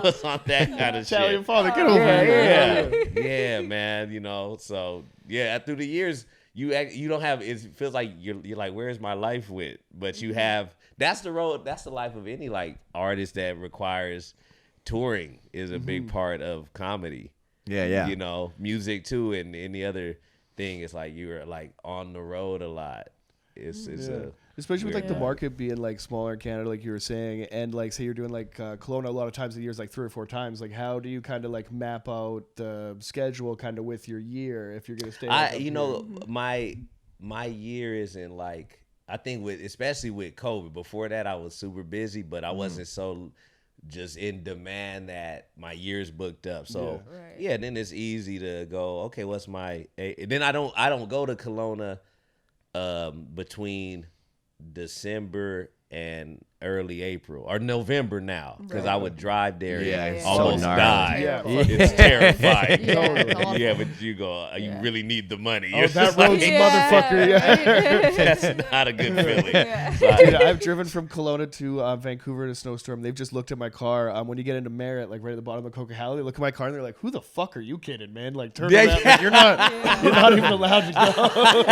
S1: was on that kind of
S3: Italian
S1: shit.
S3: father, get over here.
S1: Yeah, man. So through the years, you don't have. It feels like you're like, where's my life with? But you have. That's the road. That's the life of any like artist that requires touring is a big part of comedy.
S4: Yeah.
S1: Music too, and any other thing. It's like you're like on the road a lot.
S3: Especially with like the market being like smaller in Canada, like you were saying, and like say you're doing like Kelowna a lot of times a year, like 3 or 4 times. Like how do you kind of like map out the schedule kind of with your year if you're gonna stay?
S1: My year isn't like. I think especially with COVID. Before that, I was super busy, but I wasn't so just in demand that my year's booked up. So then it's easy to go. Okay, what's my? Then I don't go to Kelowna between December and early April or November now because I would drive there and almost die. It's terrifying. But you go, you really need the money.
S3: Oh, that road's motherfucker.
S1: That's not a good feeling.
S3: Dude, I've driven from Kelowna to Vancouver in a snowstorm. They've just looked at my car. When you get into Merritt, like right at the bottom of Coquihalla, they look at my car and they're like, "Who the fuck are you kidding, man? Like turn around. Like, you're not even allowed to go."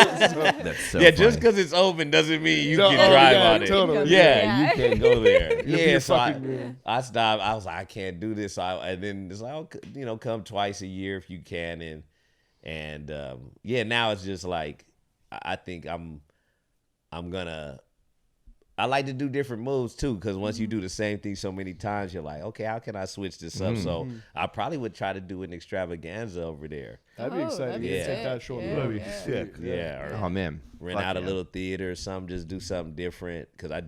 S4: That's so
S1: just because it's open doesn't mean you can drive on it.
S3: Totally.
S1: You can't go there. So
S3: I
S1: stopped. I was like, I can't do this. And then it's like, come twice a year if you can. And now it's just like, I think I like to do different moves too, because once you do the same thing so many times, you're like, okay, how can I switch this up? So I probably would try to do an extravaganza over there.
S3: That'd be exciting.
S1: Yeah.
S3: Take that show.
S4: That'd be sick.
S1: Yeah.
S4: Oh man.
S1: Rent out a little theater or something, just do something different. Because I've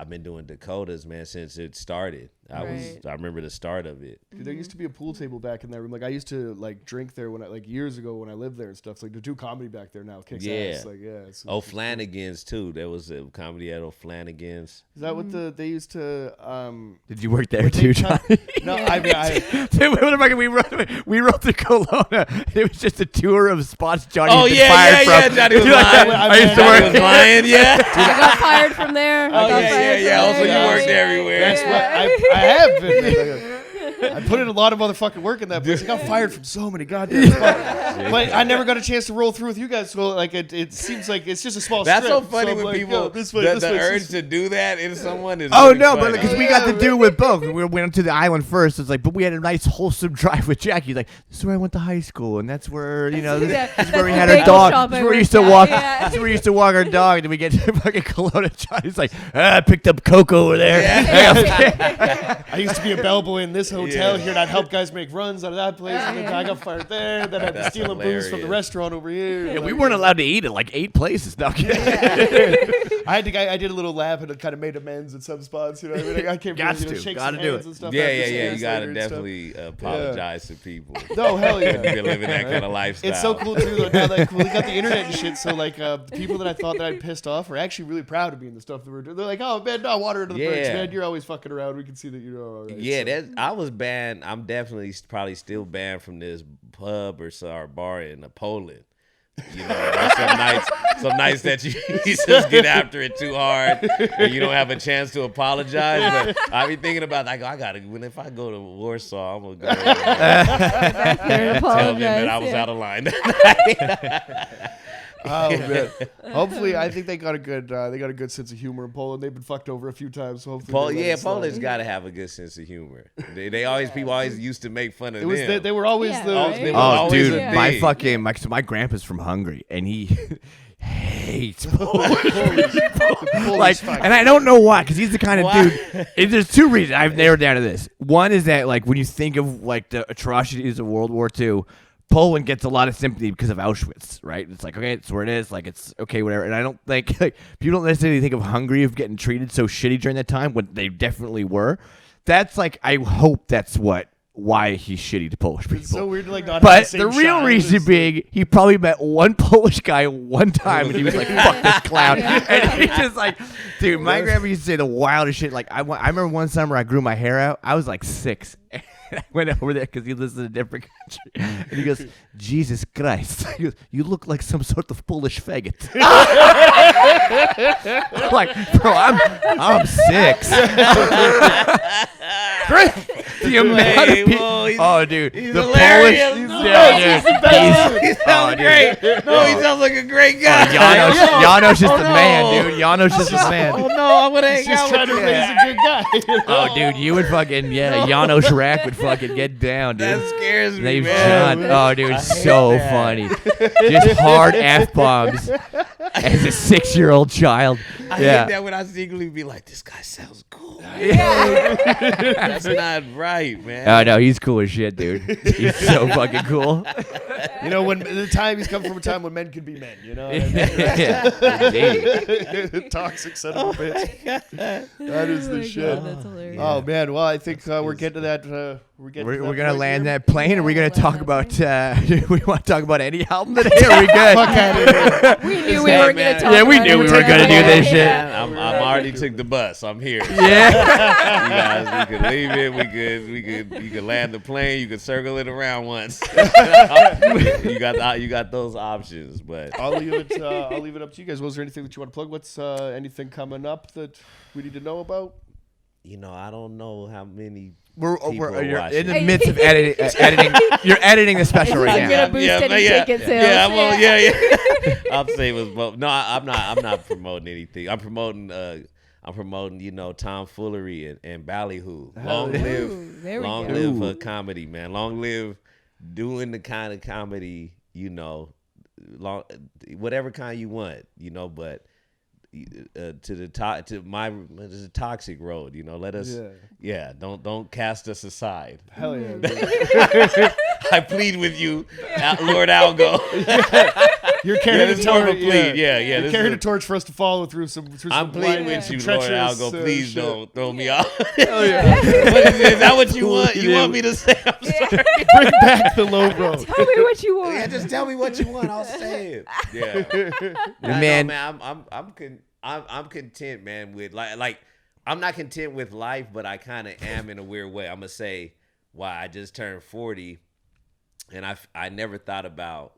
S1: been doing Dakotas, man, since it started.
S2: Right.
S1: I remember the start of it.
S3: Dude, there used to be a pool table back in that room. Like I used to like drink there when I like years ago when I lived there and stuff. So, like to do comedy back there now kicks ass. Like It's
S1: O'Flanagan's too. There was a comedy at O'Flanagan's.
S3: Is that what they used to?
S4: Did you work there too, Johnny?
S3: No, I mean,
S4: Dude, what the fuck? We wrote to Kelowna. It was just a tour of spots Johnny
S1: Oh
S4: had been
S1: yeah,
S4: fired
S1: yeah,
S4: from.
S1: Johnny was
S4: Dude,
S1: lying.
S4: I used to
S1: Johnny
S4: work.
S1: was lying. Yeah.
S2: I got fired from there.
S1: Oh yeah. Also, you worked everywhere.
S3: That's what I have been. I put in a lot of motherfucking work in that place. I got fired from so many goddamn spots. But I never got a chance to roll through with you guys. So like it seems like it's just a small
S1: That's
S3: strip.
S1: so funny
S3: I'm
S1: when
S3: like,
S1: people
S3: yo,
S1: the urge to do that in someone is.
S4: Oh
S1: really
S4: no,
S1: funny.
S4: but because we got to do with both. We went to the island first. It's like, but we had a nice wholesome drive with Jackie. Like, this is where I went to high school, and that's where this is where we had our dog. This is where we used to walk. This is where we used to walk our dog. And then we get to fucking Kelowna. Johnny's like, I picked up Coco over there.
S3: I used to be a bellboy in this hotel here, and I'd help guys make runs out of that place. And then I got fired there. Then I'd be stealing booze from the restaurant over here.
S4: Yeah, we weren't allowed to eat at like 8 places. No, I'm kidding.
S3: I did a little lap and kind of made amends at some spots. You know, what I mean, I came
S4: Got
S3: to
S4: to.
S3: shake
S4: Gotta
S3: some
S4: do
S3: hands
S4: it.
S3: and stuff.
S1: Yeah.
S3: after
S1: You
S3: years
S1: gotta
S3: later and stuff.
S1: definitely apologize to people.
S3: No, hell yeah.
S1: If you're living that kind of lifestyle.
S3: It's so cool too though. Now that we got the internet and shit, so like the people that I thought that I'd pissed off are actually really proud of me and the stuff that we're doing. They're like, "Oh man, no water into the birds, man. You're always fucking around. We can see that you're all right."
S1: Yeah, I was banned. I'm definitely probably still banned from this pub or bar in Poland. You know, there's some nights that you just get after it too hard and you don't have a chance to apologize. But I be thinking about like, if I go to Warsaw, I'm gonna go and tell them that I was out of line.
S3: Oh man! Hopefully, I think they got a good sense of humor in Poland. They've been fucked over a few times. So hopefully,
S1: Poland's got to have a good sense of humor. People always used to make fun of them.
S3: They were always
S1: They were
S4: Oh,
S1: always
S4: dude,
S1: a
S4: my
S1: thing.
S4: fucking so my grandpa's from Hungary, and he hates Polish. Like, and I don't know why, because he's the kind of dude. There's two reasons I've narrowed down to this. One is that like when you think of like the atrocities of World War II, Poland gets a lot of sympathy because of Auschwitz, right? It's like, okay, it's where it is. Like, it's okay, whatever. And I don't think, like, people don't necessarily think of Hungary of getting treated so shitty during that time when they definitely were. That's like, I hope that's why he's shitty to Polish people.
S3: It's so weird to like not.
S4: But
S3: have the,
S4: the
S3: same
S4: real
S3: shot.
S4: reason
S3: It's-
S4: being, he probably met one Polish guy one time, and he was like, "Fuck this clown," and he just like, dude. My grandpa used to say the wildest shit. Like, I remember one summer I grew my hair out. I was like 6. I went over there because he lives in a different country, and he goes, "Jesus Christ!" He goes, "You look like some sort of Polish faggot." I'm like, bro, I'm 6. The amount of people. Oh, dude,
S1: he's
S4: the
S1: hilarious.
S4: Polish.
S1: No,
S4: Yeah, dude.
S1: He sounds great. No, he sounds like a great guy.
S4: Janos just the man, dude. Janos just the man.
S1: Oh no, I would hang
S3: He's just
S1: out
S3: trying
S1: with
S3: to
S1: you.
S3: raise a good guy. You know?
S4: Oh, dude, you would fucking Janos Rack would fucking get down, dude.
S1: That scares me,
S4: Name's
S1: man.
S4: John. Oh, dude, so funny. Just hard F bombs as a 6-year-old child.
S1: I hate that when I secretly be like, this guy sounds cool. That's not right, man.
S4: Oh no, he's cool as shit, dude. He's so fucking cool.
S3: You know, when the time he's come from a time when men could be men. You know,
S4: Yeah, indeed.
S3: toxic son of a bitch. That is the shit.
S2: God, that's hilarious.
S3: Oh man, well I think we're getting to that.
S4: We're gonna land that plane. Are we gonna talk about? We want to talk about any album today? Are we good?
S3: Fuck out of here.
S2: We knew we were gonna talk.
S4: Yeah, we
S2: about
S4: knew
S2: it.
S4: we were gonna do this shit.
S1: I'm already took the bus. I'm here.
S4: Yeah.
S1: You guys, we could leave it. You could land the plane. You could circle it around once. you got those options, but
S3: I'll leave it up to you guys. Was there anything that you want to plug? What's anything coming up that we need to know about?
S1: I don't know how many.
S4: You're
S1: watching.
S4: in the midst of editing. You're editing the special right
S2: I'm
S4: now.
S2: gonna boost any ticket sales.
S1: Yeah, well, yeah. I'll say it was both. No, I'm not promoting anything. I'm promoting tomfoolery and ballyhoo. Long live comedy, man. Long live doing the kind of comedy, whatever kind you want, but to the toxic road, let us don't cast us aside.
S3: Hell yeah.
S1: I plead with you, Lord Algo.
S3: You're carrying
S1: this
S3: a
S1: is more of a
S3: torch.
S1: plea. Yeah.
S3: You're
S1: this
S3: carrying
S1: is
S3: a torch for us to follow through some.
S1: I'm pleading with you, Lord Algo. Please
S3: shit.
S1: don't throw me off.
S3: Oh, yeah.
S1: What is that what you want? You want me to say I'm sorry?
S3: Bring back the low bro.
S2: Tell me what you want.
S1: Yeah, just tell me what you want. I'll say it. Yeah.
S4: Man.
S1: I'm content, man, with like I'm not content with life, but I kind of am in a weird way. I'm gonna say why I just turned 40, and I never thought about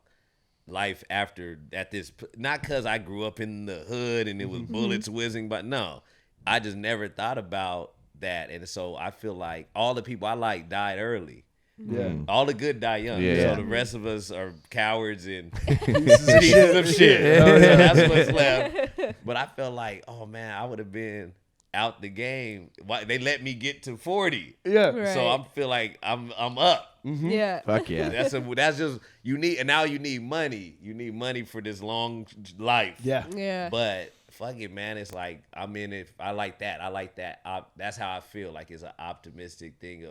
S1: life after at this, not because I grew up in the hood and it was bullets whizzing, but no, I just never thought about that, and so I feel like all the people I like died early.
S3: Yeah.
S1: All the good die young.
S4: Yeah.
S1: So the rest of us are cowards and pieces of shit. So that's what's left. But I felt like, oh man, I would have been out the game. Why they let me get to 40?
S3: Yeah.
S2: Right.
S1: So I feel like I'm up.
S2: Yeah.
S4: Fuck yeah.
S1: That's just you need, and now you need money. You need money for this long life.
S3: Yeah.
S2: Yeah.
S1: But fuck it, man. It's like I'm in it. I like that. That's how I feel. Like it's an optimistic thing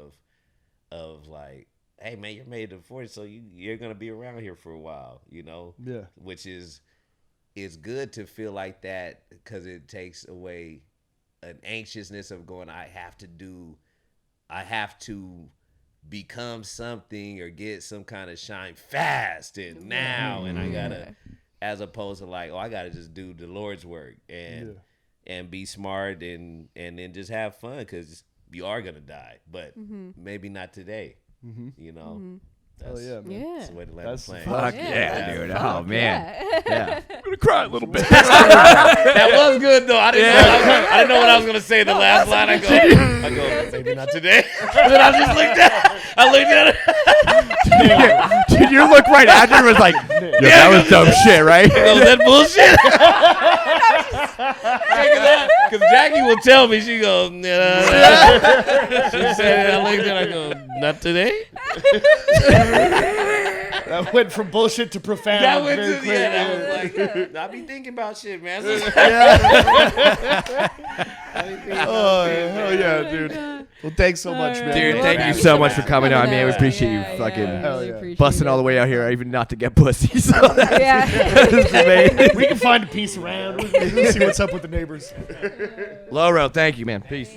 S1: of like, hey man, you're made to 40, so you're gonna be around here for a while, you know.
S3: Yeah.
S1: Which is it's good to feel like that because it takes away an anxiousness of going, I have to become something or get some kind of shine fast and now, and I gotta, as opposed to like, oh, I gotta just do the Lord's work and be smart and then just have fun because you are gonna die, but maybe not today. You know,
S3: Hell yeah, man.
S1: that's the way to land the
S3: That's
S1: plane.
S4: Fuck yeah, dude. Oh man. Yeah.
S2: Yeah.
S4: I'm gonna cry a little bit.
S1: That was good though. I didn't know what I was gonna say. The last line, I go, maybe not today. And then I just looked at it.
S4: Dude, your look right after was like, yo, that was dumb shit, right?
S1: Was that bullshit? Because Jackie will tell me, she goes, nah. She said it, I looked at it, I go, not today?
S3: That went from bullshit to profound.
S1: That went
S3: very
S1: to
S3: quick.
S1: I was like, I be thinking about shit, man.
S3: Oh, hell yeah, dude. Well, thanks so much, man.
S4: Dude,
S1: Yeah.
S4: thank you so much for coming on, man. We appreciate you fucking
S3: Hell yeah.
S4: busting all the way out here, even not to get pussy. So
S2: Yeah.
S4: that's amazing.
S3: We can find a piece around. We'll see what's up with the neighbors.
S4: Laurel, thank you, man. Peace.